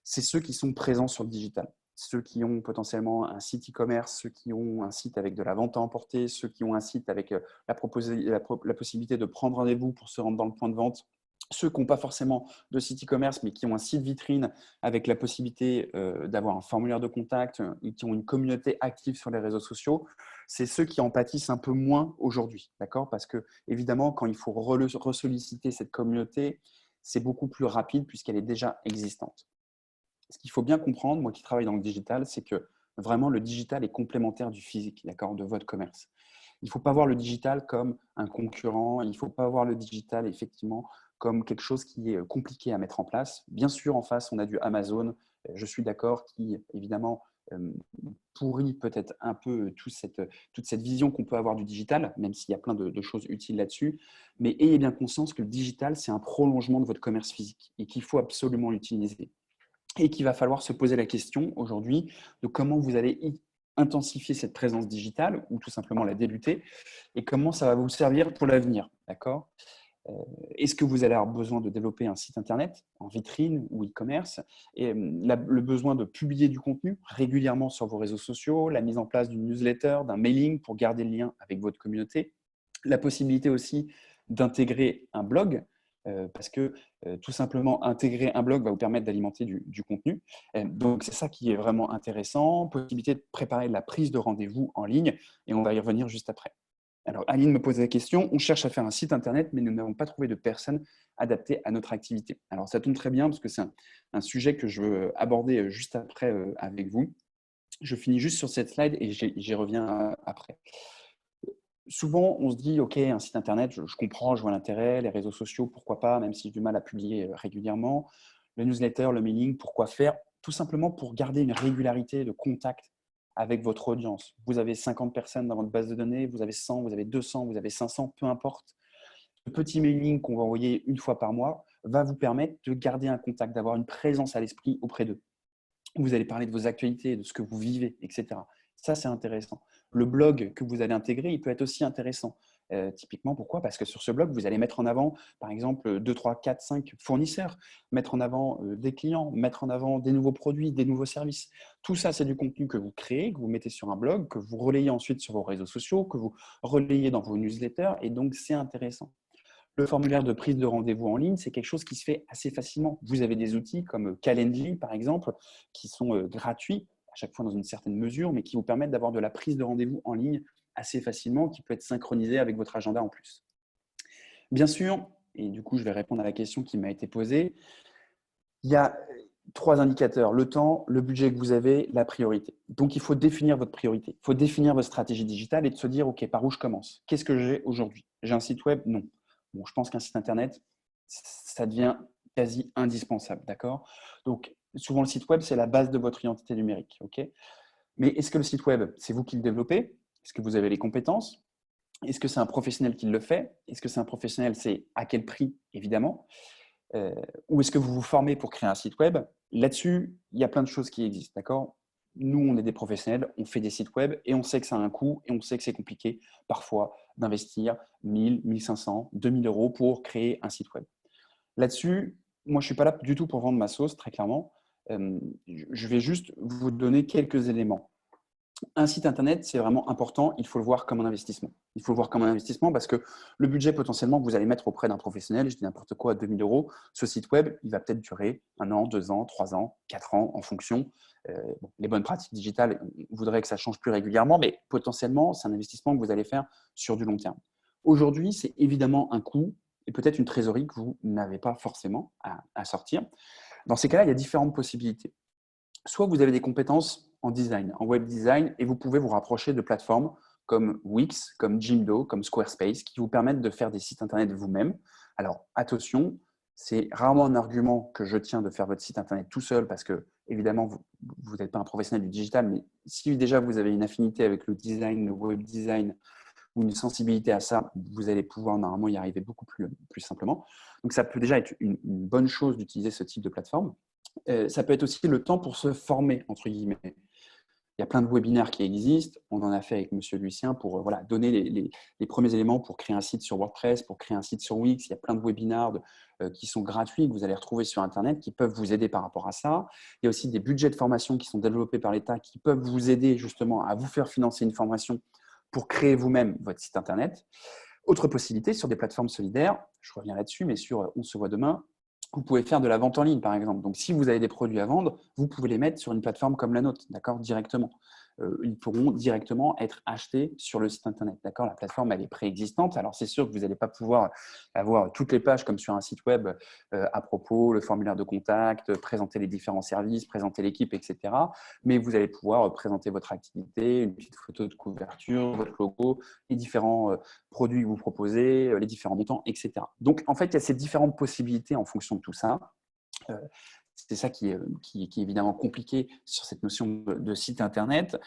c'est ceux qui sont présents sur le digital. Ceux qui ont potentiellement un site e-commerce, ceux qui ont un site avec de la vente à emporter, ceux qui ont un site avec la possibilité de prendre rendez-vous pour se rendre dans le point de vente, ceux qui n'ont pas forcément de site e-commerce, mais qui ont un site vitrine avec la possibilité d'avoir un formulaire de contact et qui ont une communauté active sur les réseaux sociaux, c'est ceux qui en pâtissent un peu moins aujourd'hui, d'accord? Parce que évidemment, quand il faut ressolliciter cette communauté, c'est beaucoup plus rapide puisqu'elle est déjà existante. Ce qu'il faut bien comprendre, moi qui travaille dans le digital, c'est que vraiment le digital est complémentaire du physique, d'accord, de votre commerce. Il ne faut pas voir le digital comme un concurrent, il ne faut pas voir le digital effectivement comme quelque chose qui est compliqué à mettre en place. Bien sûr, en face, on a du Amazon, je suis d'accord, qui évidemment pourrit peut-être un peu toute cette vision qu'on peut avoir du digital, même s'il y a plein de choses utiles là-dessus. Mais ayez bien conscience que le digital, c'est un prolongement de votre commerce physique et qu'il faut absolument l'utiliser. Et qu'il va falloir se poser la question aujourd'hui de comment vous allez intensifier cette présence digitale ou tout simplement la débuter et comment ça va vous servir pour l'avenir. D'accord? Est-ce que vous allez avoir besoin de développer un site internet en vitrine ou e-commerce et le besoin de publier du contenu régulièrement sur vos réseaux sociaux, la mise en place d'une newsletter, d'un mailing pour garder le lien avec votre communauté, la possibilité aussi d'intégrer un blog parce que tout simplement intégrer un blog va vous permettre d'alimenter du contenu. Donc c'est ça qui est vraiment intéressant, possibilité de préparer la prise de rendez-vous en ligne et on va y revenir juste après. Alors, Aline me pose la question, on cherche à faire un site internet, mais nous n'avons pas trouvé de personnes adaptées à notre activité. Alors, ça tombe très bien parce que c'est un sujet que je veux aborder juste après avec vous. Je finis juste sur cette slide et j'y reviens après. Souvent, on se dit, OK, un site internet, je comprends, je vois l'intérêt, les réseaux sociaux, pourquoi pas, même si j'ai du mal à publier régulièrement. Le newsletter, le mailing, pourquoi faire? Tout simplement pour garder une régularité de contact avec votre audience. Vous avez 50 personnes dans votre base de données, vous avez 100, vous avez 200, vous avez 500, peu importe. Le petit mailing qu'on va envoyer une fois par mois va vous permettre de garder un contact, d'avoir une présence à l'esprit auprès d'eux. Vous allez parler de vos actualités, de ce que vous vivez, etc. Ça, c'est intéressant. Le blog que vous allez intégrer, il peut être aussi intéressant. Typiquement, pourquoi? Parce que sur ce blog, vous allez mettre en avant, par exemple, 2, 3, 4, 5 fournisseurs, mettre en avant des clients, mettre en avant des nouveaux produits, des nouveaux services. Tout ça, c'est du contenu que vous créez, que vous mettez sur un blog, que vous relayez ensuite sur vos réseaux sociaux, que vous relayez dans vos newsletters, et donc c'est intéressant. Le formulaire de prise de rendez-vous en ligne, c'est quelque chose qui se fait assez facilement. Vous avez des outils comme Calendly, par exemple, qui sont gratuits, à chaque fois dans une certaine mesure, mais qui vous permettent d'avoir de la prise de rendez-vous en ligne assez facilement, qui peut être synchronisée avec votre agenda en plus. Bien sûr, et du coup, je vais répondre à la question qui m'a été posée, il y a 3 indicateurs, le temps, le budget que vous avez, la priorité. Donc, il faut définir votre priorité. Il faut définir votre stratégie digitale et de se dire, OK, par où je commence? Qu'est-ce que j'ai aujourd'hui? J'ai un site web? Non. Bon, je pense qu'un site internet, ça devient quasi indispensable, d'accord? Donc, souvent, le site web, c'est la base de votre identité numérique, OK? Mais est-ce que le site web, c'est vous qui le développez? Est-ce que vous avez les compétences? Est-ce que c'est un professionnel qui le fait? Est-ce que c'est un professionnel? C'est à quel prix, évidemment? Ou est-ce que vous vous formez pour créer un site web? Là-dessus, il y a plein de choses qui existent, d'accord? Nous, on est des professionnels, on fait des sites web et on sait que ça a un coût et on sait que c'est compliqué parfois d'investir 1000, 1500, 2000 euros pour créer un site web. Là-dessus, moi, je ne suis pas là du tout pour vendre ma sauce, très clairement. Je vais juste vous donner quelques éléments. Un site internet, c'est vraiment important. Il faut le voir comme un investissement. Il faut le voir comme un investissement parce que le budget potentiellement que vous allez mettre auprès d'un professionnel, je dis n'importe quoi, 2000 euros, ce site web, il va peut-être durer 1 an, 2 ans, 3 ans, 4 ans en fonction. Les bonnes pratiques digitales voudraient que ça change plus régulièrement, mais potentiellement, c'est un investissement que vous allez faire sur du long terme. Aujourd'hui, c'est évidemment un coût et peut-être une trésorerie que vous n'avez pas forcément à sortir. Dans ces cas-là, il y a différentes possibilités. Soit vous avez des compétences en design, en web design, et vous pouvez vous rapprocher de plateformes comme Wix, comme Jimdo, comme Squarespace, qui vous permettent de faire des sites internet vous-même. Alors attention, c'est rarement un argument que je tiens de faire votre site internet tout seul, parce que évidemment, vous n'êtes pas un professionnel du digital, mais si déjà vous avez une affinité avec le design, le web design, ou une sensibilité à ça, vous allez pouvoir normalement y arriver beaucoup plus simplement. Donc ça peut déjà être une bonne chose d'utiliser ce type de plateforme. Ça peut être aussi le temps pour se former, entre guillemets. Il y a plein de webinaires qui existent. On en a fait avec Monsieur Lucien pour voilà, donner les premiers éléments pour créer un site sur WordPress, pour créer un site sur Wix. Il y a plein de webinaires qui sont gratuits, que vous allez retrouver sur Internet, qui peuvent vous aider par rapport à ça. Il y a aussi des budgets de formation qui sont développés par l'État, qui peuvent vous aider justement à vous faire financer une formation pour créer vous-même votre site Internet. Autre possibilité, sur des plateformes solidaires, je reviens là-dessus, mais sur On se voit demain, vous pouvez faire de la vente en ligne, par exemple. Donc, si vous avez des produits à vendre, vous pouvez les mettre sur une plateforme comme la nôtre, d'accord, directement. Ils pourront directement être achetés sur le site internet, d'accord. La plateforme, elle est préexistante. Alors, c'est sûr que vous n'allez pas pouvoir avoir toutes les pages comme sur un site web à propos, le formulaire de contact, présenter les différents services, présenter l'équipe, etc. Mais vous allez pouvoir présenter votre activité, une petite photo de couverture, votre logo, les différents produits que vous proposez, les différents montants, etc. Donc, en fait, il y a ces différentes possibilités en fonction de tout ça. C'est ça qui est évidemment compliqué sur cette notion de site internet.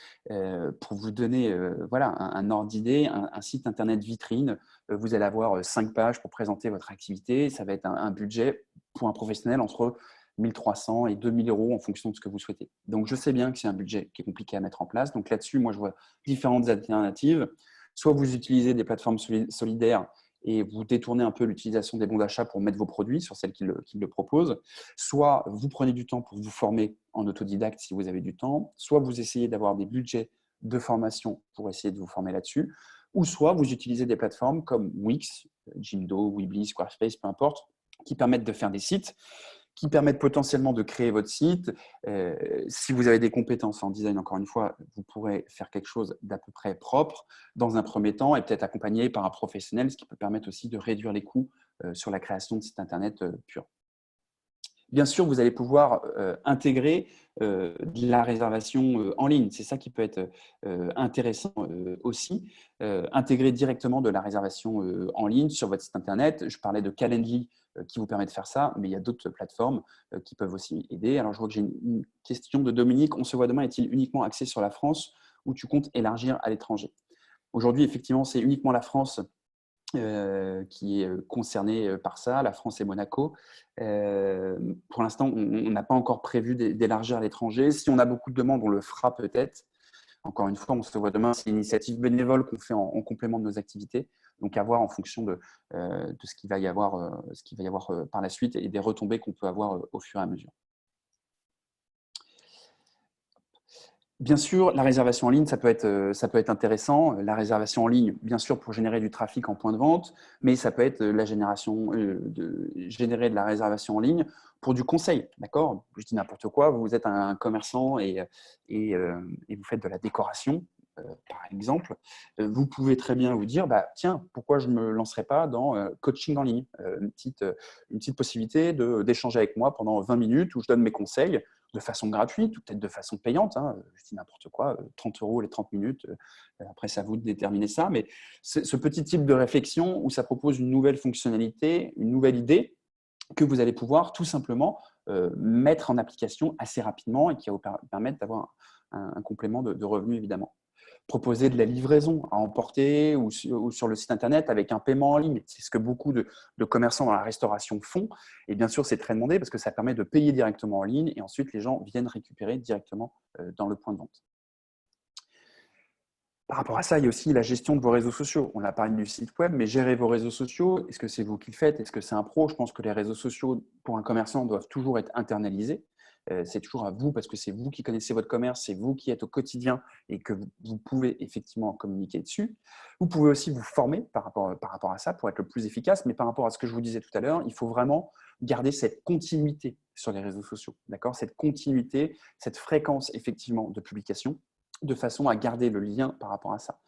Pour vous donner voilà, un ordre d'idée, un site internet vitrine, vous allez avoir 5 pages pour présenter votre activité. Ça va être un budget pour un professionnel entre 1 300 et 2 000 euros en fonction de ce que vous souhaitez. Donc, je sais bien que c'est un budget qui est compliqué à mettre en place. Donc, là-dessus, moi, je vois différentes alternatives. Soit vous utilisez des plateformes solidaires et vous détournez un peu l'utilisation des bons d'achat pour mettre vos produits sur celles qui le proposent. Soit vous prenez du temps pour vous former en autodidacte si vous avez du temps. Soit vous essayez d'avoir des budgets de formation pour essayer de vous former là-dessus. Ou soit vous utilisez des plateformes comme Wix, Jimdo, Weebly, Squarespace, peu importe, qui permettent de faire des sites, qui permettent potentiellement de créer votre site. Si vous avez des compétences en design, encore une fois, vous pourrez faire quelque chose d'à peu près propre dans un premier temps et peut-être accompagné par un professionnel, ce qui peut permettre aussi de réduire les coûts sur la création de sites internet purs. Bien sûr, vous allez pouvoir intégrer de la réservation en ligne. C'est ça qui peut être intéressant aussi. Intégrer directement de la réservation en ligne sur votre site internet. Je parlais de Calendly qui vous permet de faire ça, mais il y a d'autres plateformes qui peuvent aussi aider. Alors, je vois que j'ai une question de Dominique. On se voit demain, est-il uniquement axé sur la France ou tu comptes élargir à l'étranger? Aujourd'hui, effectivement, c'est uniquement la France qui est concerné par ça, la France et Monaco. Pour l'instant, on n'a pas encore prévu d'élargir à l'étranger. Si on a beaucoup de demandes, on le fera peut-être. Encore une fois, on se voit demain, c'est une initiative bénévole qu'on fait en complément de nos activités. Donc, à voir en fonction de ce qu'il va y avoir, par la suite et des retombées qu'on peut avoir au fur et à mesure. Bien sûr, la réservation en ligne, ça peut être intéressant. La réservation en ligne, bien sûr, pour générer du trafic en point de vente, mais ça peut être générer de la réservation en ligne pour du conseil. D'accord? Je dis n'importe quoi, vous êtes un commerçant et vous faites de la décoration, par exemple. Vous pouvez très bien vous dire, bah, tiens, pourquoi je ne me lancerai pas dans coaching en ligne, une petite possibilité d'échanger avec moi pendant 20 minutes où je donne mes conseils de façon gratuite ou peut-être de façon payante. Je dis n'importe quoi, 30 € les 30 minutes. Après, c'est à vous de déterminer ça. Mais ce petit type de réflexion où ça propose une nouvelle fonctionnalité, une nouvelle idée que vous allez pouvoir tout simplement mettre en application assez rapidement et qui va vous permettre d'avoir un complément de revenus, évidemment. Proposer de la livraison à emporter ou sur le site internet avec un paiement en ligne. C'est ce que beaucoup de commerçants dans la restauration font. Et bien sûr, c'est très demandé parce que ça permet de payer directement en ligne et ensuite les gens viennent récupérer directement dans le point de vente. Par rapport à ça, il y a aussi la gestion de vos réseaux sociaux. On a parlé du site web, mais gérer vos réseaux sociaux, est-ce que c'est vous qui le faites? Est-ce que c'est un pro? Je pense que les réseaux sociaux, pour un commerçant, doivent toujours être internalisés. C'est toujours à vous parce que c'est vous qui connaissez votre commerce, c'est vous qui êtes au quotidien et que vous pouvez effectivement communiquer dessus. Vous pouvez aussi vous former par rapport à ça pour être le plus efficace, mais par rapport à ce que je vous disais tout à l'heure, il faut vraiment garder cette continuité sur les réseaux sociaux, d'accord? Cette continuité, cette fréquence effectivement de publication. de façon à garder le lien par rapport à ça.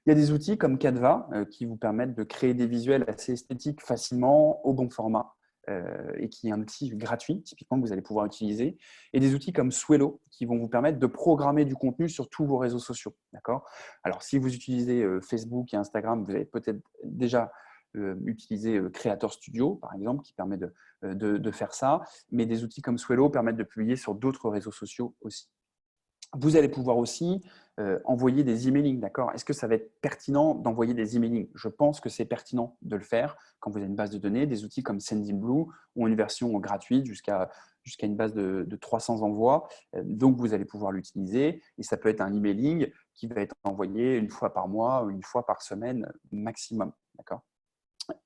Il y a des outils comme Canva qui vous permettent de créer des visuels assez esthétiques facilement, au bon format, et qui est un outil gratuit, typiquement, que vous allez pouvoir utiliser. Et des outils comme Swello qui vont vous permettre de programmer du contenu sur tous vos réseaux sociaux. D'accord ? Alors, si vous utilisez Facebook et Instagram, vous avez peut-être déjà utilisé Creator Studio, par exemple, qui permet de faire ça. Mais des outils comme Swello permettent de publier sur d'autres réseaux sociaux aussi. Vous allez pouvoir aussi envoyer des emailing, d'accord ? Est-ce que ça va être pertinent d'envoyer des emailing ? Je pense que c'est pertinent de le faire quand vous avez une base de données. Des outils comme Sendinblue ont une version gratuite jusqu'à une base de 300 envois. Donc, vous allez pouvoir l'utiliser. Et ça peut être un emailing qui va être envoyé une fois par mois ou une fois par semaine maximum, d'accord ?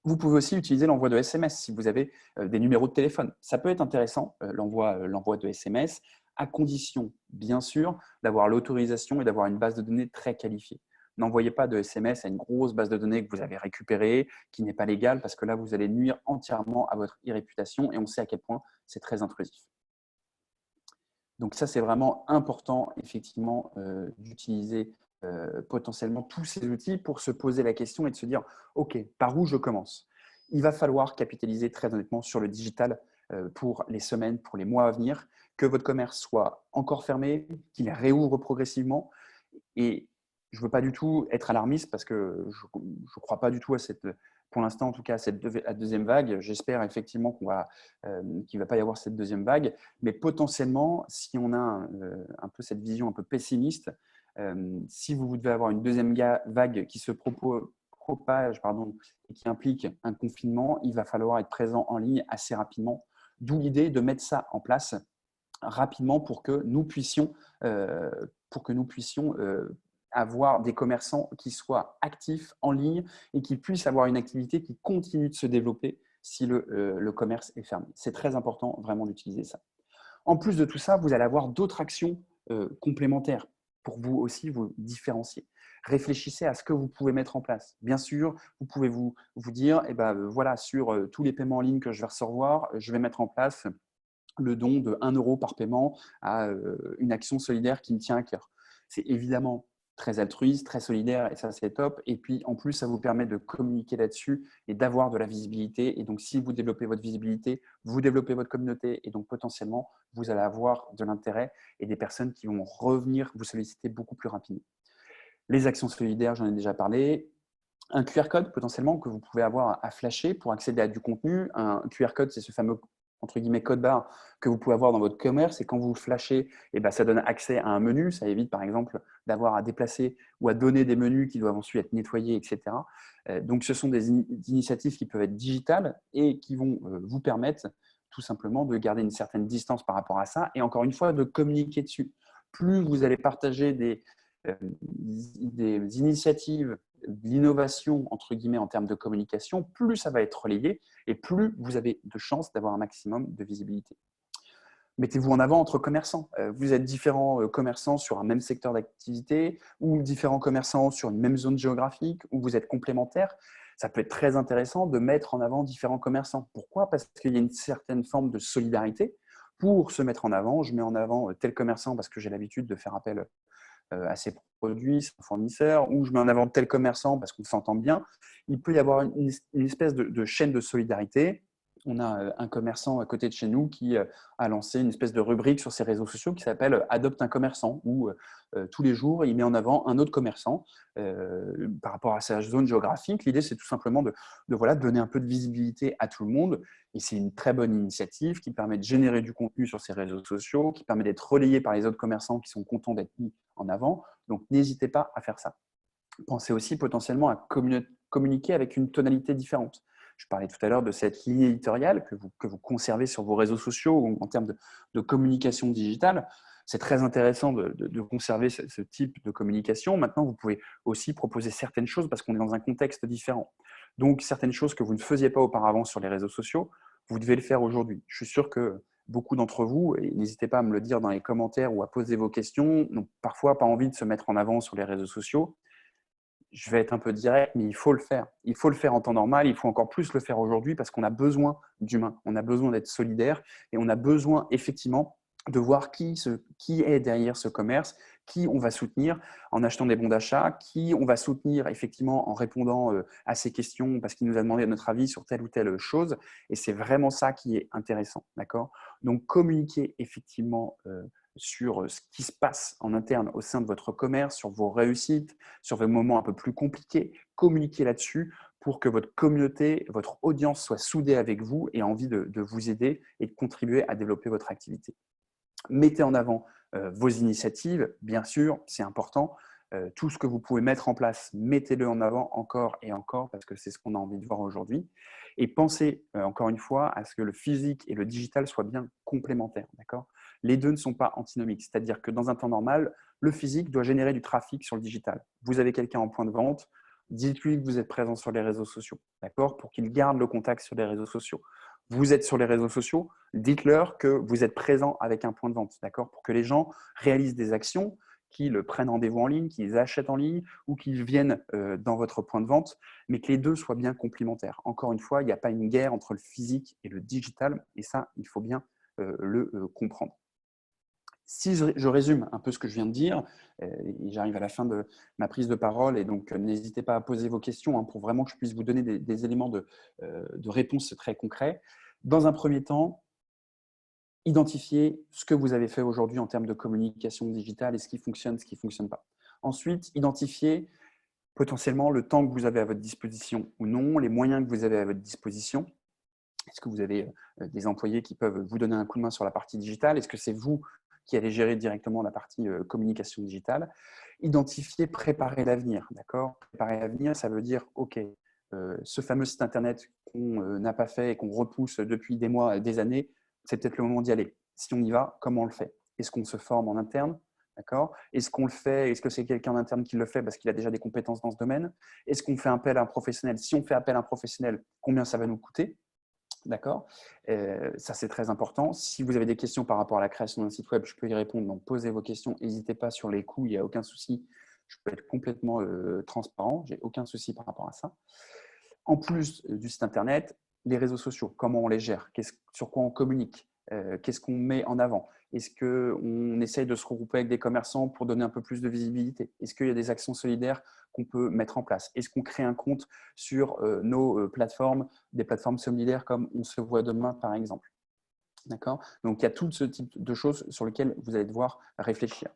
Vous pouvez aussi utiliser l'envoi de SMS si vous avez des numéros de téléphone. Ça peut être intéressant, l'envoi de SMS, à condition, bien sûr, d'avoir l'autorisation et d'avoir une base de données très qualifiée. N'envoyez pas de SMS à une grosse base de données que vous avez récupérée, qui n'est pas légale, parce que là, vous allez nuire entièrement à votre e-réputation et on sait à quel point c'est très intrusif. Donc ça, c'est vraiment important, effectivement, d'utiliser potentiellement tous ces outils pour se poser la question et de se dire « Ok, par où je commence ?» Il va falloir capitaliser très honnêtement sur le digital pour les semaines, pour les mois à venir, que votre commerce soit encore fermé, qu'il réouvre progressivement. Et je ne veux pas du tout être alarmiste parce que je ne crois pas du tout à cette, pour l'instant en tout cas, à cette deuxième vague. J'espère effectivement qu'il ne va pas y avoir cette deuxième vague. Mais potentiellement, si on a un peu cette vision un peu pessimiste, si vous devez avoir une deuxième vague qui se propage et qui implique un confinement, il va falloir être présent en ligne assez rapidement. D'où l'idée de mettre ça en place rapidement pour que nous puissions avoir des commerçants qui soient actifs en ligne et qui puissent avoir une activité qui continue de se développer si le commerce est fermé. C'est très important vraiment d'utiliser ça. En plus de tout ça, vous allez avoir d'autres actions complémentaires pour vous aussi vous différencier. Réfléchissez à ce que vous pouvez mettre en place. Bien sûr, vous pouvez vous dire, voilà, sur tous les paiements en ligne que je vais recevoir, je vais mettre en place le don de 1 euro par paiement à une action solidaire qui me tient à cœur. C'est évidemment très altruiste, très solidaire et ça, c'est top. Et puis, en plus, ça vous permet de communiquer là-dessus et d'avoir de la visibilité. Et donc, si vous développez votre visibilité, vous développez votre communauté et donc potentiellement, vous allez avoir de l'intérêt et des personnes qui vont revenir vous solliciter beaucoup plus rapidement. Les actions solidaires, j'en ai déjà parlé. Un QR code potentiellement que vous pouvez avoir à flasher pour accéder à du contenu. Un QR code, c'est ce fameux entre guillemets code barre que vous pouvez avoir dans votre commerce et quand vous le flashez, ça donne accès à un menu. Ça évite par exemple d'avoir à déplacer ou à donner des menus qui doivent ensuite être nettoyés, etc. Donc ce sont des initiatives qui peuvent être digitales et qui vont vous permettre tout simplement de garder une certaine distance par rapport à ça et encore une fois de communiquer dessus. Plus vous allez partager des initiatives, de l'innovation, entre guillemets, en termes de communication, plus ça va être relayé et plus vous avez de chances d'avoir un maximum de visibilité. Mettez-vous en avant entre commerçants. Vous êtes différents commerçants sur un même secteur d'activité ou différents commerçants sur une même zone géographique ou vous êtes complémentaires. Ça peut être très intéressant de mettre en avant différents commerçants. Pourquoi ? Parce qu'il y a une certaine forme de solidarité. Pour se mettre en avant, je mets en avant tel commerçant parce que j'ai l'habitude de faire appel à ses produits, ses fournisseurs, ou je mets en avant tel commerçant parce qu'on s'entend bien. Il peut y avoir une espèce de chaîne de solidarité. On a un commerçant à côté de chez nous qui a lancé une espèce de rubrique sur ses réseaux sociaux qui s'appelle « Adopte un commerçant » où tous les jours, il met en avant un autre commerçant par rapport à sa zone géographique. L'idée, c'est tout simplement de donner un peu de visibilité à tout le monde. Et c'est une très bonne initiative qui permet de générer du contenu sur ses réseaux sociaux, qui permet d'être relayé par les autres commerçants qui sont contents d'être mis en avant. Donc, n'hésitez pas à faire ça. Pensez aussi potentiellement à communiquer avec une tonalité différente. Je parlais tout à l'heure de cette ligne éditoriale que vous conservez sur vos réseaux sociaux en termes de communication digitale. C'est très intéressant de conserver ce type de communication. Maintenant, vous pouvez aussi proposer certaines choses parce qu'on est dans un contexte différent. Donc, certaines choses que vous ne faisiez pas auparavant sur les réseaux sociaux, vous devez le faire aujourd'hui. Je suis sûr que beaucoup d'entre vous, et n'hésitez pas à me le dire dans les commentaires ou à poser vos questions, n'ont parfois pas envie de se mettre en avant sur les réseaux sociaux. Je vais être un peu direct, mais il faut le faire. Il faut le faire en temps normal, il faut encore plus le faire aujourd'hui parce qu'on a besoin d'humains, on a besoin d'être solidaire et on a besoin effectivement de voir qui est derrière ce commerce, qui on va soutenir en achetant des bons d'achat, qui on va soutenir effectivement en répondant à ces questions parce qu'il nous a demandé notre avis sur telle ou telle chose. Et c'est vraiment ça qui est intéressant. D'accord ? Donc, communiquer effectivement sur ce qui se passe en interne au sein de votre commerce, sur vos réussites, sur vos moments un peu plus compliqués. Communiquer là-dessus pour que votre communauté, votre audience soit soudée avec vous et ait envie de vous aider et de contribuer à développer votre activité. Mettez en avant vos initiatives, bien sûr, c'est important. Tout ce que vous pouvez mettre en place, mettez-le en avant encore et encore parce que c'est ce qu'on a envie de voir aujourd'hui. Et pensez, encore une fois, à ce que le physique et le digital soient bien complémentaires. D'accord ? Les deux ne sont pas antinomiques. C'est-à-dire que dans un temps normal, le physique doit générer du trafic sur le digital. Vous avez quelqu'un en point de vente, dites-lui que vous êtes présent sur les réseaux sociaux, d'accord ? Pour qu'il garde le contact sur les réseaux sociaux. Vous êtes sur les réseaux sociaux, dites-leur que vous êtes présent avec un point de vente, d'accord ? Pour que les gens réalisent des actions, qu'ils prennent rendez-vous en ligne, qu'ils achètent en ligne ou qu'ils viennent dans votre point de vente, mais que les deux soient bien complémentaires. Encore une fois, il n'y a pas une guerre entre le physique et le digital, et ça, il faut bien le comprendre. Si je résume un peu ce que je viens de dire, et j'arrive à la fin de ma prise de parole, et donc n'hésitez pas à poser vos questions pour vraiment que je puisse vous donner des éléments de réponse très concrets. Dans un premier temps, identifiez ce que vous avez fait aujourd'hui en termes de communication digitale et ce qui fonctionne, ce qui ne fonctionne pas. Ensuite, identifiez potentiellement le temps que vous avez à votre disposition ou non, les moyens que vous avez à votre disposition. Est-ce que vous avez des employés qui peuvent vous donner un coup de main sur la partie digitale? Est-ce que c'est vous qui allez gérer directement la partie communication digitale? Identifier, préparer l'avenir. D'accord ? Préparer l'avenir, ça veut dire, OK, ce fameux site internet qu'on n'a pas fait et qu'on repousse depuis des mois et des années, c'est peut-être le moment d'y aller. Si on y va, comment on le fait? Est-ce qu'on se forme en interne? D'accord ? Est-ce qu'on le fait? Est-ce que c'est quelqu'un en interne qui le fait parce qu'il a déjà des compétences dans ce domaine? Est-ce qu'on fait appel à un professionnel? Si on fait appel à un professionnel, combien ça va nous coûter? D'accord ? Ça, c'est très important. Si vous avez des questions par rapport à la création d'un site web, je peux y répondre. Donc, posez vos questions. N'hésitez pas sur les coûts, il n'y a aucun souci. Je peux être complètement transparent. Je n'ai aucun souci par rapport à ça. En plus du site internet, les réseaux sociaux, comment on les gère, sur quoi on communique, qu'est-ce qu'on met en avant, est-ce qu'on essaye de se regrouper avec des commerçants pour donner un peu plus de visibilité, est-ce qu'il y a des actions solidaires qu'on peut mettre en place, est-ce qu'on crée un compte sur nos plateformes, des plateformes solidaires comme On se voit demain par exemple. D'accord ? Donc, il y a tout ce type de choses sur lesquelles vous allez devoir réfléchir.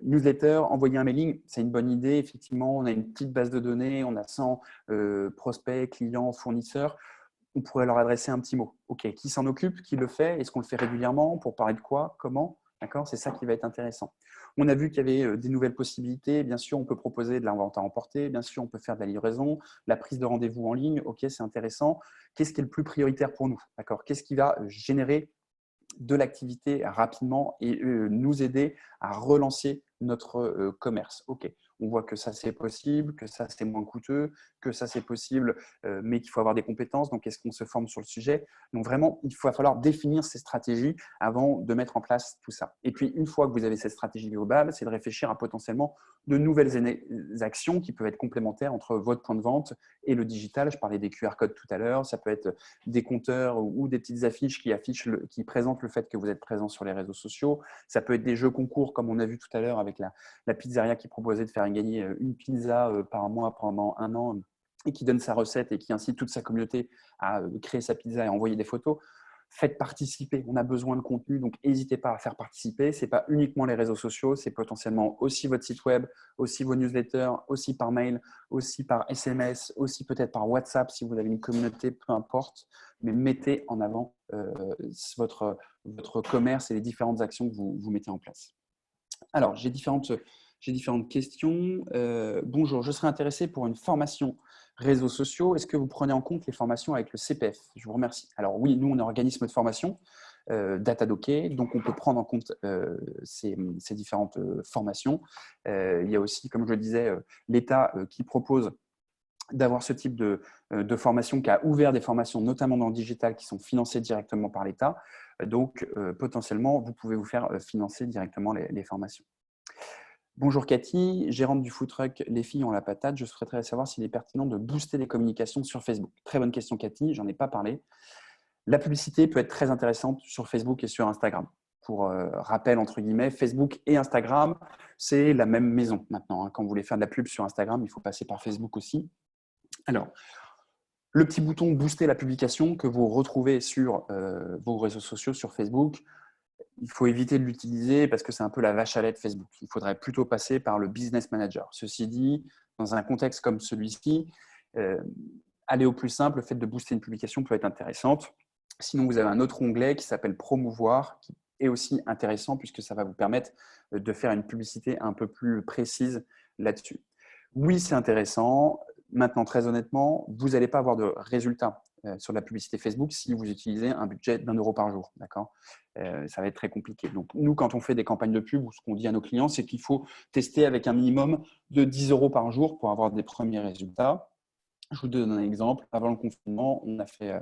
Newsletter, envoyer un mailing, c'est une bonne idée. Effectivement, on a une petite base de données, on a 100 prospects, clients, fournisseurs. On pourrait leur adresser un petit mot. OK, qui s'en occupe? Qui le fait? Est-ce qu'on le fait régulièrement? Pour parler de quoi? Comment? D'accord ? C'est ça qui va être intéressant. On a vu qu'il y avait des nouvelles possibilités. Bien sûr, on peut proposer de la vente à emporter. Bien sûr, on peut faire de la livraison, la prise de rendez-vous en ligne. OK, c'est intéressant. Qu'est-ce qui est le plus prioritaire pour nous? D'accord ? Qu'est-ce qui va générer de l'activité rapidement et nous aider à relancer notre commerce. OK, on voit que ça, c'est possible, que ça, c'est moins coûteux, que ça, c'est possible, mais qu'il faut avoir des compétences. Donc, est-ce qu'on se forme sur le sujet? Donc, vraiment, il va falloir définir ces stratégies avant de mettre en place tout ça. Et puis, une fois que vous avez cette stratégie globale, c'est de réfléchir à potentiellement de nouvelles actions qui peuvent être complémentaires entre votre point de vente et le digital. Je parlais des QR codes tout à l'heure. Ça peut être des compteurs ou des petites affiches qui présentent le fait que vous êtes présent sur les réseaux sociaux. Ça peut être des jeux concours, comme on a vu tout à l'heure avec la pizzeria qui proposait de faire gagner une pizza par mois pendant 1 an et qui donne sa recette et qui incite toute sa communauté à créer sa pizza et envoyer des photos. Faites participer, on a besoin de contenu, donc n'hésitez pas à faire participer. Ce n'est pas uniquement les réseaux sociaux, c'est potentiellement aussi votre site web, aussi vos newsletters, aussi par mail, aussi par SMS, aussi peut-être par WhatsApp si vous avez une communauté, peu importe. Mais mettez en avant votre commerce et les différentes actions que vous mettez en place. Alors, j'ai différentes questions. Bonjour, je serais intéressé pour une formation réseaux sociaux. Est-ce que vous prenez en compte les formations avec le CPF? Je vous remercie. Alors oui, nous, on est un organisme de formation, Datadocké, donc on peut prendre en compte ces différentes formations. Il y a aussi, comme je le disais, l'État qui propose d'avoir ce type de formation, qui a ouvert des formations, notamment dans le digital, qui sont financées directement par l'État. Donc, potentiellement, vous pouvez vous faire financer directement les formations. Bonjour Cathy, gérante du food truck Les Filles ont la patate. Je souhaiterais savoir s'il est pertinent de booster les communications sur Facebook. Très bonne question Cathy, j'en ai pas parlé. La publicité peut être très intéressante sur Facebook et sur Instagram. rappel, entre guillemets, Facebook et Instagram, c'est la même maison maintenant, hein. Quand vous voulez faire de la pub sur Instagram, il faut passer par Facebook aussi. Alors, le petit bouton « Booster la publication » que vous retrouvez sur vos réseaux sociaux, sur Facebook, il faut éviter de l'utiliser parce que c'est un peu la vache à lait de Facebook. Il faudrait plutôt passer par le Business Manager. Ceci dit, dans un contexte comme celui-ci, aller au plus simple, le fait de booster une publication peut être intéressante. Sinon, vous avez un autre onglet qui s'appelle « Promouvoir » qui est aussi intéressant puisque ça va vous permettre de faire une publicité un peu plus précise là-dessus. Oui, c'est intéressant. Maintenant, très honnêtement, vous n'allez pas avoir de résultats sur la publicité Facebook si vous utilisez un budget d'1 € par jour. D'accord ? Ça va être très compliqué. Donc, nous, quand on fait des campagnes de pub, ce qu'on dit à nos clients, c'est qu'il faut tester avec un minimum de 10 € par jour pour avoir des premiers résultats. Je vous donne un exemple. Avant le confinement, on a fait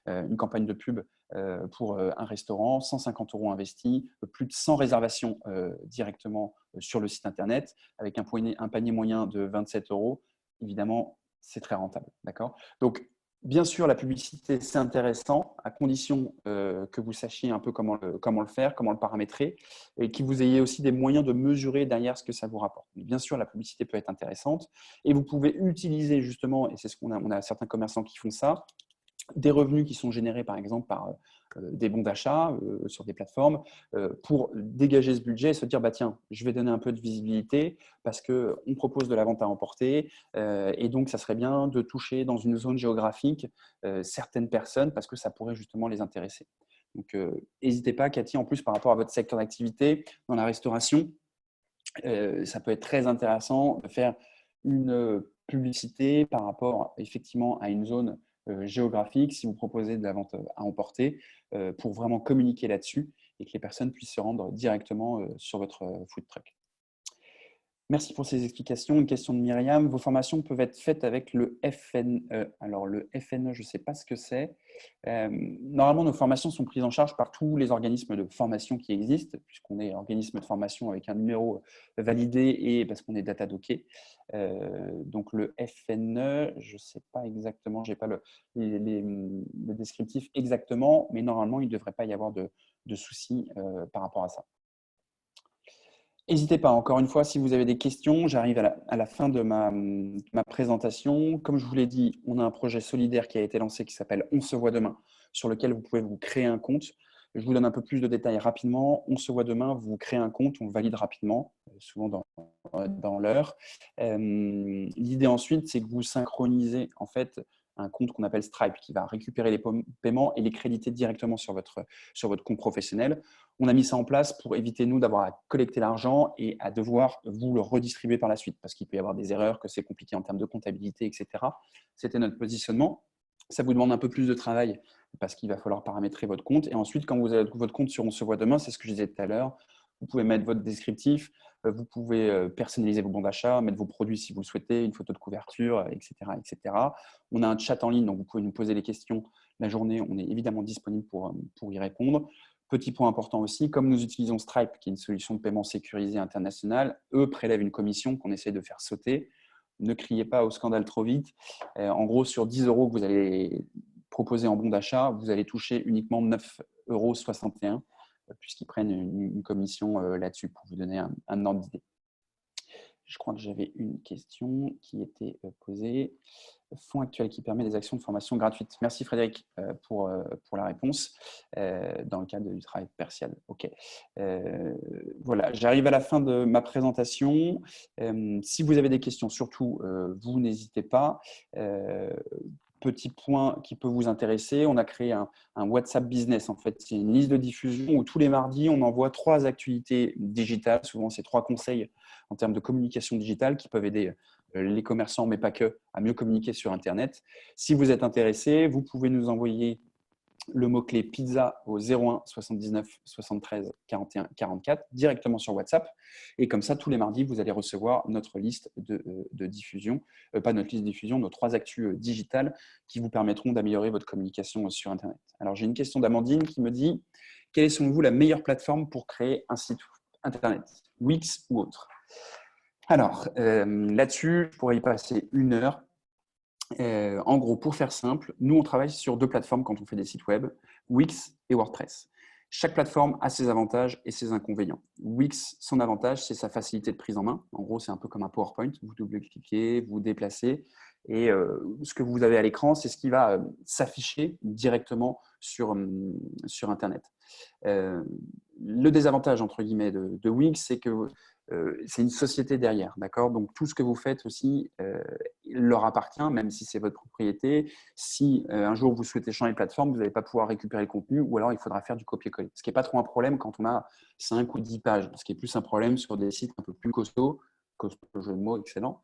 une campagne de pub pour un restaurant, 150 € investis, plus de 100 réservations directement sur le site internet, avec un panier moyen de 27 €. Évidemment, c'est très rentable. D'accord ? Donc, bien sûr, la publicité, c'est intéressant, à condition que vous sachiez un peu comment le faire, comment le paramétrer, et que vous ayez aussi des moyens de mesurer derrière ce que ça vous rapporte. Mais bien sûr, la publicité peut être intéressante, et vous pouvez utiliser justement, et c'est ce on a certains commerçants qui font ça, des revenus qui sont générés par exemple par des bons d'achat sur des plateformes pour dégager ce budget et se dire bah, tiens, je vais donner un peu de visibilité parce qu'on propose de la vente à emporter et donc ça serait bien de toucher dans une zone géographique certaines personnes parce que ça pourrait justement les intéresser. Donc n'hésitez pas Cathy, en plus par rapport à votre secteur d'activité dans la restauration, ça peut être très intéressant de faire une publicité par rapport effectivement à une zone géographique si vous proposez de la vente à emporter pour vraiment communiquer là-dessus et que les personnes puissent se rendre directement sur votre food truck. Merci pour ces explications. Une question de Myriam. Vos formations peuvent être faites avec le FNE. Alors, le FNE, je ne sais pas ce que c'est. Normalement, nos formations sont prises en charge par tous les organismes de formation qui existent, puisqu'on est organisme de formation avec un numéro validé et parce qu'on est data docké. Donc, le FNE, je ne sais pas exactement, je n'ai pas le descriptif exactement, mais normalement, il ne devrait pas y avoir de soucis par rapport à ça. N'hésitez pas, encore une fois, si vous avez des questions, j'arrive à la fin de ma présentation. Comme je vous l'ai dit, on a un projet solidaire qui a été lancé qui s'appelle « On se voit demain », sur lequel vous pouvez vous créer un compte. Je vous donne un peu plus de détails rapidement. On se voit demain, vous créez un compte, on le valide rapidement, souvent dans l'heure. L'idée ensuite, c'est que vous synchronisez en fait un compte qu'on appelle Stripe qui va récupérer les paiements et les créditer directement sur votre compte professionnel. On a mis ça en place pour éviter, nous, d'avoir à collecter l'argent et à devoir vous le redistribuer par la suite parce qu'il peut y avoir des erreurs, que c'est compliqué en termes de comptabilité, etc. C'était notre positionnement. Ça vous demande un peu plus de travail parce qu'il va falloir paramétrer votre compte. Et ensuite, quand vous avez votre compte sur On se voit demain, c'est ce que je disais tout à l'heure, vous pouvez mettre votre descriptif, vous pouvez personnaliser vos bons d'achat, mettre vos produits si vous le souhaitez, une photo de couverture, etc., etc. On a un chat en ligne, donc vous pouvez nous poser les questions la journée. On est évidemment disponible pour y répondre. Petit point important aussi, comme nous utilisons Stripe, qui est une solution de paiement sécurisée internationale, eux prélèvent une commission qu'on essaie de faire sauter. Ne criez pas au scandale trop vite. En gros, sur 10 € que vous allez proposer en bon d'achat, vous allez toucher uniquement 9,61 € puisqu'ils prennent une commission là-dessus pour vous donner un ordre d'idée. Je crois que j'avais une question qui était posée. Fonds actuel qui permet des actions de formation gratuites. Merci Frédéric pour la réponse dans le cadre du travail Persial. Ok. Voilà, j'arrive à la fin de ma présentation. Si vous avez des questions, surtout, vous n'hésitez pas. Petit point qui peut vous intéresser, on a créé un WhatsApp Business. En fait, c'est une liste de diffusion où tous les mardis, on envoie 3 actualités digitales. Souvent, c'est 3 conseils en termes de communication digitale qui peuvent aider les commerçants, mais pas que, à mieux communiquer sur Internet. Si vous êtes intéressé, vous pouvez nous envoyer le mot-clé pizza au 01 79 73 41 44 directement sur WhatsApp. Et comme ça, tous les mardis, vous allez recevoir notre liste de diffusion, pas notre liste de diffusion, nos 3 actus digitales qui vous permettront d'améliorer votre communication sur Internet. Alors, j'ai une question d'Amandine qui me dit « Quelle est selon vous la meilleure plateforme pour créer un site Internet, Wix ou autre ?» Alors, là-dessus, je pourrais y passer 1 heure. En gros, pour faire simple, nous, on travaille sur 2 plateformes quand on fait des sites web, Wix et WordPress. Chaque plateforme a ses avantages et ses inconvénients. Wix, son avantage, c'est sa facilité de prise en main. En gros, c'est un peu comme un PowerPoint. Vous double-cliquez, vous déplacez et ce que vous avez à l'écran, c'est ce qui va s'afficher directement sur Internet. Le désavantage, entre guillemets, de Wix, c'est que c'est une société derrière, d'accord? Donc, tout ce que vous faites aussi leur appartient, même si c'est votre propriété. Si un jour vous souhaitez changer de plateforme, vous n'allez pas pouvoir récupérer le contenu ou alors il faudra faire du copier-coller. Ce qui n'est pas trop un problème quand on a 5 ou 10 pages, ce qui est plus un problème sur des sites un peu plus costauds, costaud jeu de mots, excellent,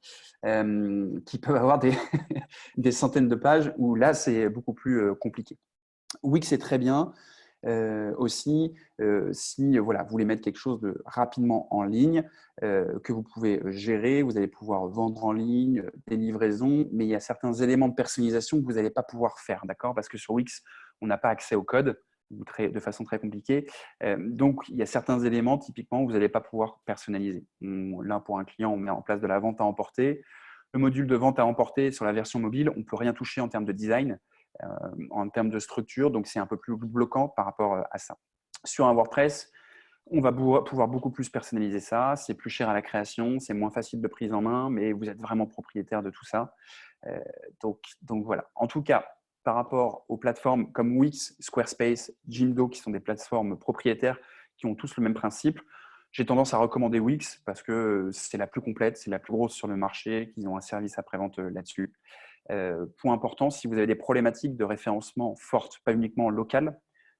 qui peuvent avoir des centaines de pages où là, c'est beaucoup plus compliqué. Wix est très bien. Aussi, si voilà, vous voulez mettre quelque chose de rapidement en ligne, que vous pouvez gérer, vous allez pouvoir vendre en ligne, des livraisons, mais il y a certains éléments de personnalisation que vous n'allez pas pouvoir faire, d'accord? Parce que sur Wix, on n'a pas accès au code de façon très compliquée. Donc, il y a certains éléments, typiquement, vous n'allez pas pouvoir personnaliser. Là, pour un client, on met en place de la vente à emporter. Le module de vente à emporter sur la version mobile, on ne peut rien toucher en termes de design. En termes de structure, donc c'est un peu plus bloquant par rapport à ça. Sur un WordPress, on va pouvoir beaucoup plus personnaliser ça, c'est plus cher à la création, c'est moins facile de prise en main, mais vous êtes vraiment propriétaire de tout ça. Donc voilà. En tout cas, par rapport aux plateformes comme Wix, Squarespace, Jimdo, qui sont des plateformes propriétaires qui ont tous le même principe, j'ai tendance à recommander Wix parce que c'est la plus complète, c'est la plus grosse sur le marché, qu'ils ont un service après-vente là-dessus. Point important, si vous avez des problématiques de référencement fortes, pas uniquement local,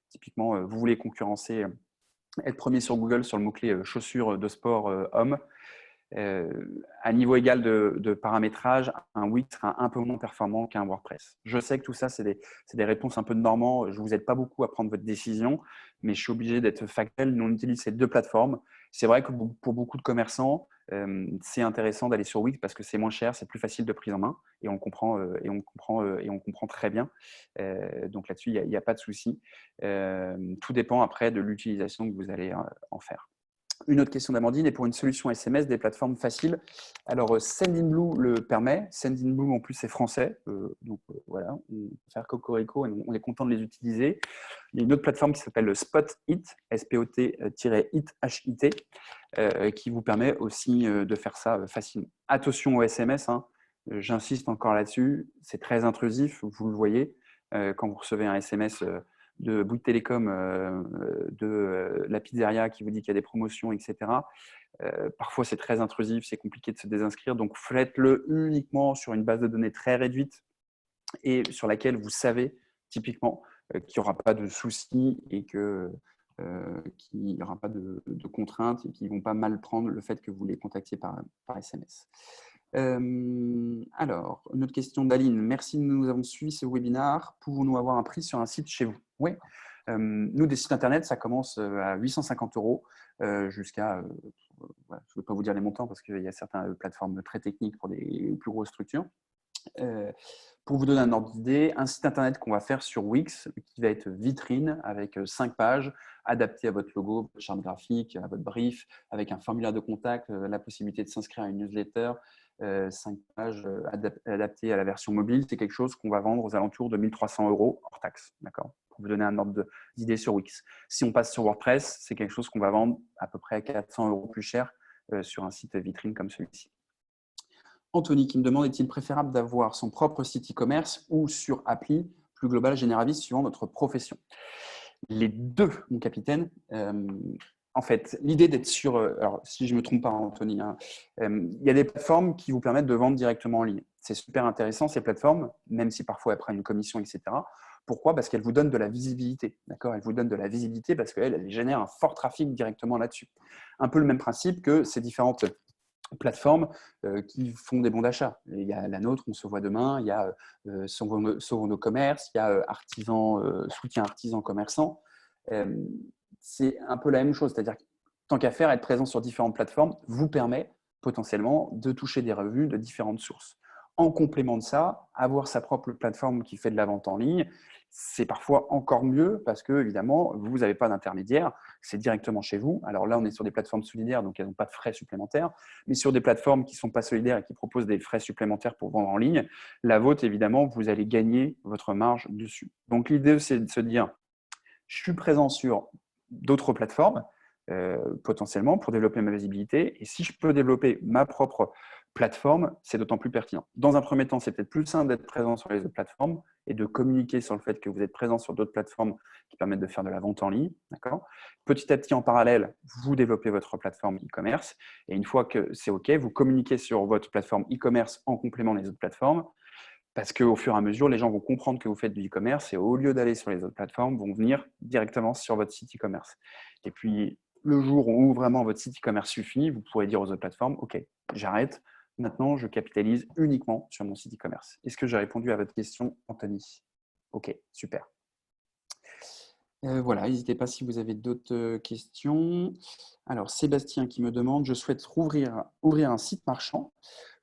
typiquement, vous voulez concurrencer, être premier sur Google sur le mot-clé chaussures de sport homme, à niveau égal de paramétrage, un Wix sera un peu moins performant qu'un WordPress. Je sais que tout ça, c'est des réponses un peu de normand. Je ne vous aide pas beaucoup à prendre votre décision, mais je suis obligé d'être factuel. Nous, on utilise ces deux plateformes. C'est vrai que pour beaucoup de commerçants, c'est intéressant d'aller sur Wix parce que c'est moins cher, c'est plus facile de prise en main et on comprend, très bien. Donc là-dessus, il n'y a pas de souci. Tout dépend après de l'utilisation que vous allez en faire. Une autre question d'Amandine, et pour une solution SMS, des plateformes faciles. Alors, Sendinblue le permet. Sendinblue, en plus, c'est français. Donc, voilà, on peut faire cocorico et on est content de les utiliser. Il y a une autre plateforme qui s'appelle Spot-It, S-P-O-T-It, H-I-T, qui vous permet aussi de faire ça facilement. Attention aux SMS, hein. J'insiste encore là-dessus. C'est très intrusif, vous le voyez. Quand vous recevez un SMS de Bouygues Télécom, de la pizzeria qui vous dit qu'il y a des promotions, etc. Parfois, c'est très intrusif, c'est compliqué de se désinscrire. Donc, faites-le uniquement sur une base de données très réduite et sur laquelle vous savez typiquement qu'il n'y aura pas de soucis et qu'il n'y aura pas de contraintes et qu'ils ne vont pas mal prendre le fait que vous les contactiez par SMS. Alors, une autre question d'Aline. Merci de nous avoir suivi ce webinaire. Pouvons-nous avoir un prix sur un site chez vous? Oui. Nous, des sites internet, ça commence à 850 € jusqu'à, voilà, je ne vais pas vous dire les montants parce qu'il y a certaines plateformes très techniques pour des plus grosses structures. Pour vous donner un ordre d'idée, un site internet qu'on va faire sur Wix, qui va être vitrine avec 5 pages, adapté à votre logo, votre charte graphique, à votre brief, avec un formulaire de contact, la possibilité de s'inscrire à une newsletter, 5 pages adaptées à la version mobile, c'est quelque chose qu'on va vendre aux alentours de 1 300 € hors taxe, d'accord, pour vous donner un ordre d'idée sur Wix. Si on passe sur WordPress, c'est quelque chose qu'on va vendre à peu près 400 € plus cher sur un site vitrine comme celui-ci. Anthony qui me demande, est-il préférable d'avoir son propre site e-commerce ou sur appli plus global généraliste suivant notre profession? Les deux, mon capitaine. En fait, l'idée d'être sur… alors, si je ne me trompe pas, Anthony, hein, il y a des plateformes qui vous permettent de vendre directement en ligne. C'est super intéressant, ces plateformes, même si parfois elles prennent une commission, etc. Pourquoi? Parce qu'elles vous donnent de la visibilité. Elles vous donnent de la visibilité parce qu'elles génèrent un fort trafic directement là-dessus. Un peu le même principe que ces différentes plateformes qui font des bons d'achat. Il y a la nôtre, on se voit demain, il y a Sauvons nos commerces, il y a soutien artisan commerçant. C'est un peu la même chose, c'est-à-dire que tant qu'à faire, être présent sur différentes plateformes vous permet potentiellement de toucher des revenus de différentes sources. En complément de ça, avoir sa propre plateforme qui fait de la vente en ligne, c'est parfois encore mieux parce que, évidemment, vous n'avez pas d'intermédiaire, c'est directement chez vous. Alors là, on est sur des plateformes solidaires, donc elles n'ont pas de frais supplémentaires, mais sur des plateformes qui ne sont pas solidaires et qui proposent des frais supplémentaires pour vendre en ligne, la vôtre, évidemment, vous allez gagner votre marge dessus. Donc l'idée, c'est de se dire, je suis présent sur d'autres plateformes, potentiellement, pour développer ma visibilité. Et si je peux développer ma propre plateforme, c'est d'autant plus pertinent. Dans un premier temps, c'est peut-être plus simple d'être présent sur les autres plateformes et de communiquer sur le fait que vous êtes présent sur d'autres plateformes qui permettent de faire de la vente en ligne. Petit à petit, en parallèle, vous développez votre plateforme e-commerce. Et une fois que c'est OK, vous communiquez sur votre plateforme e-commerce en complément des autres plateformes. Parce qu'au fur et à mesure, les gens vont comprendre que vous faites du e-commerce et au lieu d'aller sur les autres plateformes, vont venir directement sur votre site e-commerce. Et puis, le jour où vraiment votre site e-commerce suffit, vous pourrez dire aux autres plateformes, OK, j'arrête. Maintenant, je capitalise uniquement sur mon site e-commerce. Est-ce que j'ai répondu à votre question, Anthony? OK, super. Voilà, n'hésitez pas si vous avez d'autres questions. Alors, Sébastien qui me demande, je souhaite ouvrir un site marchand.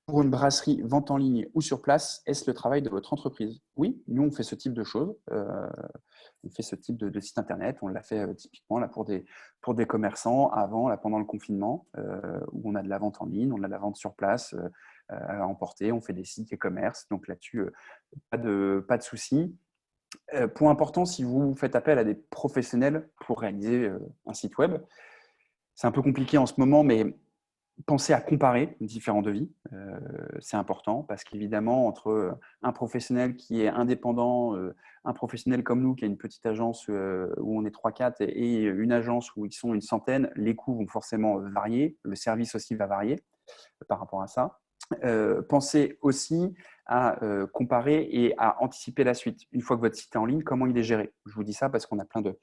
Pour une brasserie, vente en ligne ou sur place, est-ce le travail de votre entreprise? Oui, nous, on fait ce type de choses. On fait ce type de site internet. On l'a fait typiquement là, pour des commerçants avant, là, pendant le confinement, où on a de la vente en ligne, on a de la vente sur place à emporter. On fait des sites e-commerce. Donc là-dessus, pas de souci. Point important, si vous faites appel à des professionnels pour réaliser un site web, c'est un peu compliqué en ce moment, mais pensez à comparer différents devis. C'est important parce qu'évidemment, entre un professionnel qui est indépendant, un professionnel comme nous qui a une petite agence où on est 3-4 et une agence où ils sont une centaine, les coûts vont forcément varier. Le service aussi va varier par rapport à ça. Pensez aussi à comparer et à anticiper la suite. Une fois que votre site est en ligne, comment il est géré? Je vous dis ça parce qu'on a plein de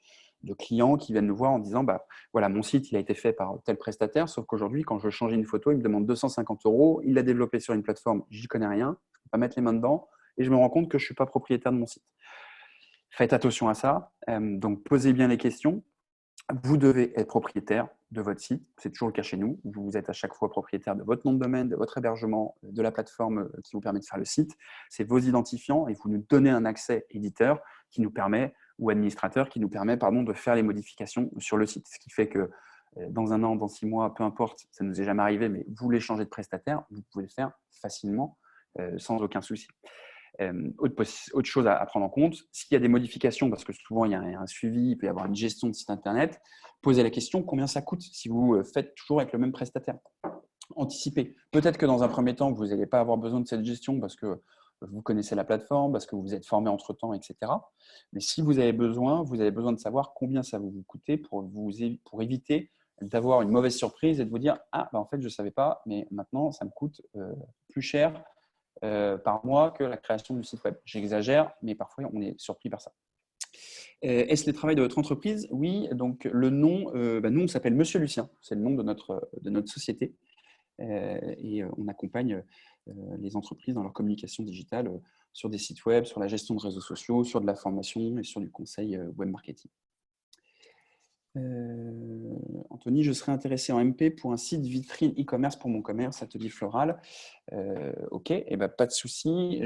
clients qui viennent nous voir en disant voilà, mon site il a été fait par tel prestataire, sauf qu'aujourd'hui, quand je veux changer une photo, il me demande 250 €. Il l'a développé sur une plateforme, j'y connais rien, je ne peux pas mettre les mains dedans et je me rends compte que je ne suis pas propriétaire de mon site. Faites attention à ça. Donc, posez bien les questions. Vous devez être propriétaire de votre site. C'est toujours le cas chez nous. Vous êtes à chaque fois propriétaire de votre nom de domaine, de votre hébergement, de la plateforme qui vous permet de faire le site. C'est vos identifiants et vous nous donnez un accès éditeur qui nous permet, ou administrateur, qui nous permet de faire les modifications sur le site. Ce qui fait que dans un an, dans 6 mois, peu importe, ça ne nous est jamais arrivé, mais vous voulez changer de prestataire, vous pouvez le faire facilement, sans aucun souci. Autre chose à prendre en compte, s'il y a des modifications, parce que souvent il y a un suivi, il peut y avoir une gestion de site internet, posez la question combien ça coûte si vous faites toujours avec le même prestataire. Anticipez. Peut-être que dans un premier temps, vous n'allez pas avoir besoin de cette gestion parce que vous connaissez la plateforme, parce que vous êtes formé entre-temps, etc. Mais si vous avez besoin de savoir combien ça va vous coûter pour éviter d'avoir une mauvaise surprise et de vous dire « Ah, en fait, je ne savais pas, mais maintenant, ça me coûte plus cher par mois que la création du site web. » J'exagère, mais parfois, on est surpris par ça. Est-ce le travail de votre entreprise? Oui, donc le nom, nous, on s'appelle Monsieur Lucien, c'est le nom de notre société. Et on accompagne les entreprises dans leur communication digitale sur des sites web, sur la gestion de réseaux sociaux, sur de la formation et sur du conseil web marketing. Anthony, je serais intéressé en MP pour un site vitrine e-commerce pour mon commerce, atelier floral. OK, pas de souci.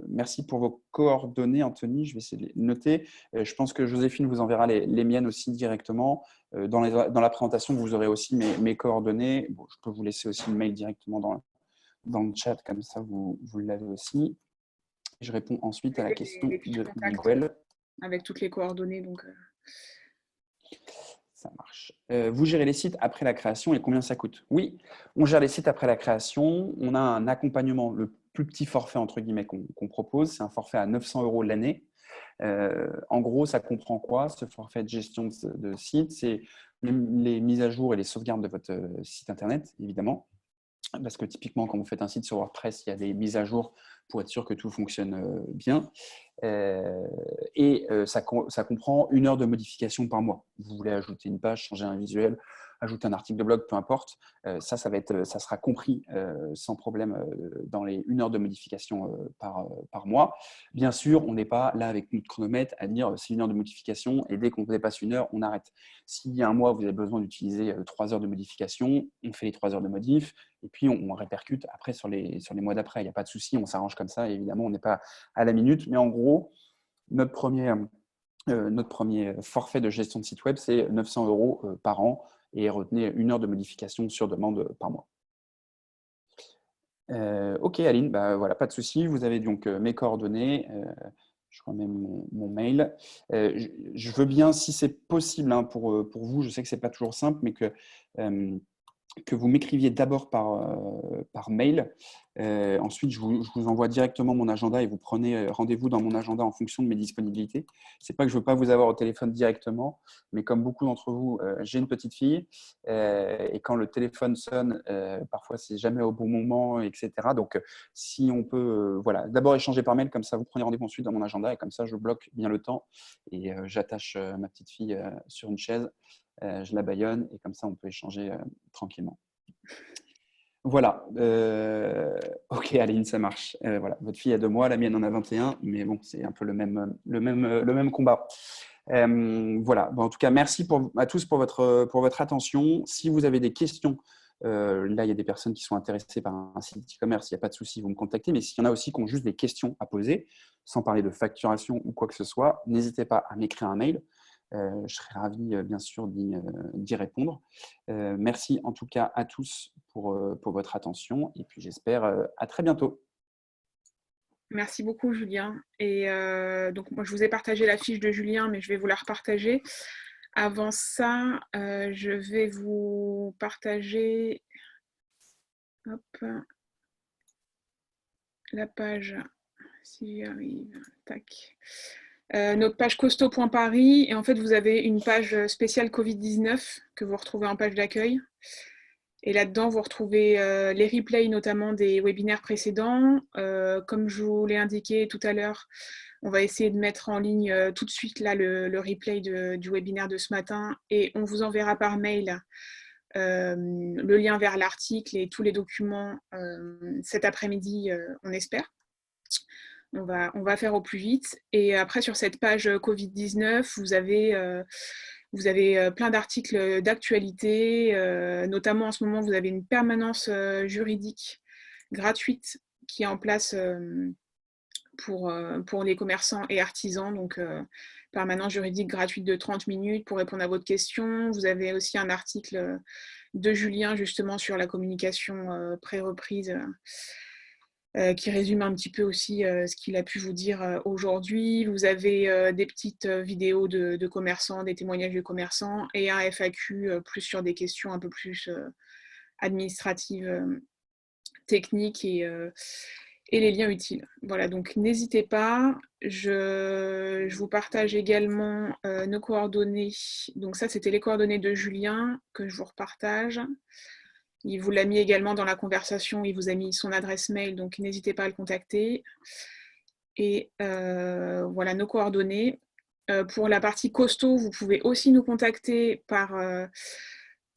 Merci pour vos coordonnées, Anthony. Je vais essayer de les noter. Je pense que Joséphine vous enverra les miennes aussi directement. Dans la présentation, vous aurez aussi mes coordonnées. Bon, je peux vous laisser aussi le mail directement dans le chat, comme ça vous l'avez aussi. Je réponds ensuite à la question de Miguel. Avec toutes les coordonnées. Donc Ça marche. Vous gérez les sites après la création et combien ça coûte? Oui, on gère les sites après la création. On a un accompagnement, le plus petit forfait entre guillemets qu'on propose, c'est un forfait à 900 € l'année. En gros, ça comprend quoi? Ce forfait de gestion de site, c'est les mises à jour et les sauvegardes de votre site internet, évidemment. Parce que typiquement, quand vous faites un site sur WordPress, il y a des mises à jour pour être sûr que tout fonctionne bien. Ça comprend 1 heure de modification par mois. Vous voulez ajouter une page, changer un visuel, ajouter un article de blog, peu importe. Ça sera compris sans problème dans les 1 heure de modification par mois. Bien sûr, on n'est pas là avec notre chronomètre à dire c'est 1 heure de modification et dès qu'on dépasse 1 heure, on arrête. S'il y a un mois, vous avez besoin d'utiliser 3 heures de modification, on fait les 3 heures de modif et puis on répercute après sur les mois d'après. Il n'y a pas de souci, on s'arrange comme ça. Et évidemment, on n'est pas à la minute, mais en gros, notre premier forfait de gestion de site web, c'est 900 € par an et retenez 1 heure de modification sur demande par mois. OK, Aline, voilà, pas de souci. Vous avez donc mes coordonnées. Je remets mon mail. Je veux bien, si c'est possible hein, pour vous, je sais que ce n'est pas toujours simple, mais que vous m'écriviez d'abord par mail. Ensuite, je vous envoie directement mon agenda et vous prenez rendez-vous dans mon agenda en fonction de mes disponibilités. Ce n'est pas que je ne veux pas vous avoir au téléphone directement, mais comme beaucoup d'entre vous, j'ai une petite fille et quand le téléphone sonne, parfois, c'est jamais au bon moment, etc. Donc, si on peut voilà, d'abord échanger par mail, comme ça, vous prenez rendez-vous ensuite dans mon agenda et comme ça, je bloque bien le temps et j'attache ma petite fille sur une chaise. Je la bâillonne et comme ça, on peut échanger tranquillement. Voilà. Ok, Aline, ça marche. Voilà. Votre fille a 2 mois, la mienne en a 21, mais bon, c'est un peu le même combat. Voilà. Bon, en tout cas, merci à tous pour votre attention. Si vous avez des questions, là, il y a des personnes qui sont intéressées par un site e-commerce, il n'y a pas de souci, vous me contactez. Mais s'il y en a aussi qui ont juste des questions à poser, sans parler de facturation ou quoi que ce soit, n'hésitez pas à m'écrire un mail. Je serai ravi, bien sûr, d'y répondre. Merci en tout cas à tous pour votre attention et puis j'espère à très bientôt. Merci beaucoup, Julien. Et donc, moi, je vous ai partagé la fiche de Julien, mais je vais vous la repartager. Avant ça, je vais vous partager la page, si j'y arrive. Tac. Notre page costaud.paris. Et en fait, vous avez une page spéciale Covid-19 que vous retrouvez en page d'accueil. Et là-dedans, vous retrouvez les replays notamment des webinaires précédents. Comme je vous l'ai indiqué tout à l'heure, on va essayer de mettre en ligne tout de suite là, le replay du webinaire de ce matin et on vous enverra par mail le lien vers l'article et tous les documents cet après-midi, on espère. On va faire au plus vite. Et après, sur cette page Covid-19, vous avez plein d'articles d'actualité, notamment en ce moment, vous avez une permanence juridique gratuite qui est en place pour les commerçants et artisans. Donc, permanence juridique gratuite de 30 minutes pour répondre à votre question. Vous avez aussi un article de Julien justement sur la communication pré-reprise qui résume un petit peu aussi ce qu'il a pu vous dire aujourd'hui. Vous avez des petites vidéos de commerçants, des témoignages de commerçants et un FAQ plus sur des questions un peu plus administratives, techniques et les liens utiles. Voilà, donc n'hésitez pas. Je vous partage également nos coordonnées. Donc ça, c'était les coordonnées de Julien que je vous repartage. Il vous l'a mis également dans la conversation, il vous a mis son adresse mail, donc n'hésitez pas à le contacter. Et voilà nos coordonnées. Pour la partie costaud, vous pouvez aussi nous contacter par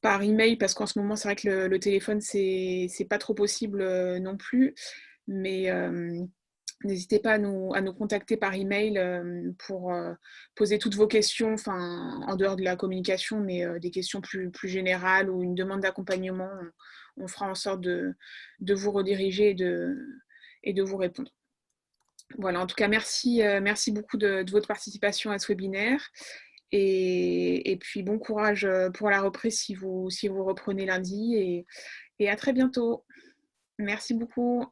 email, parce qu'en ce moment, c'est vrai que le téléphone, c'est pas trop possible non plus. Mais n'hésitez pas à nous contacter par email pour poser toutes vos questions, en dehors de la communication, mais des questions plus générales ou une demande d'accompagnement. On fera en sorte de vous rediriger et de vous répondre. Voilà, en tout cas, merci beaucoup de votre participation à ce webinaire. Et puis, bon courage pour la reprise si vous reprenez lundi. Et à très bientôt. Merci beaucoup.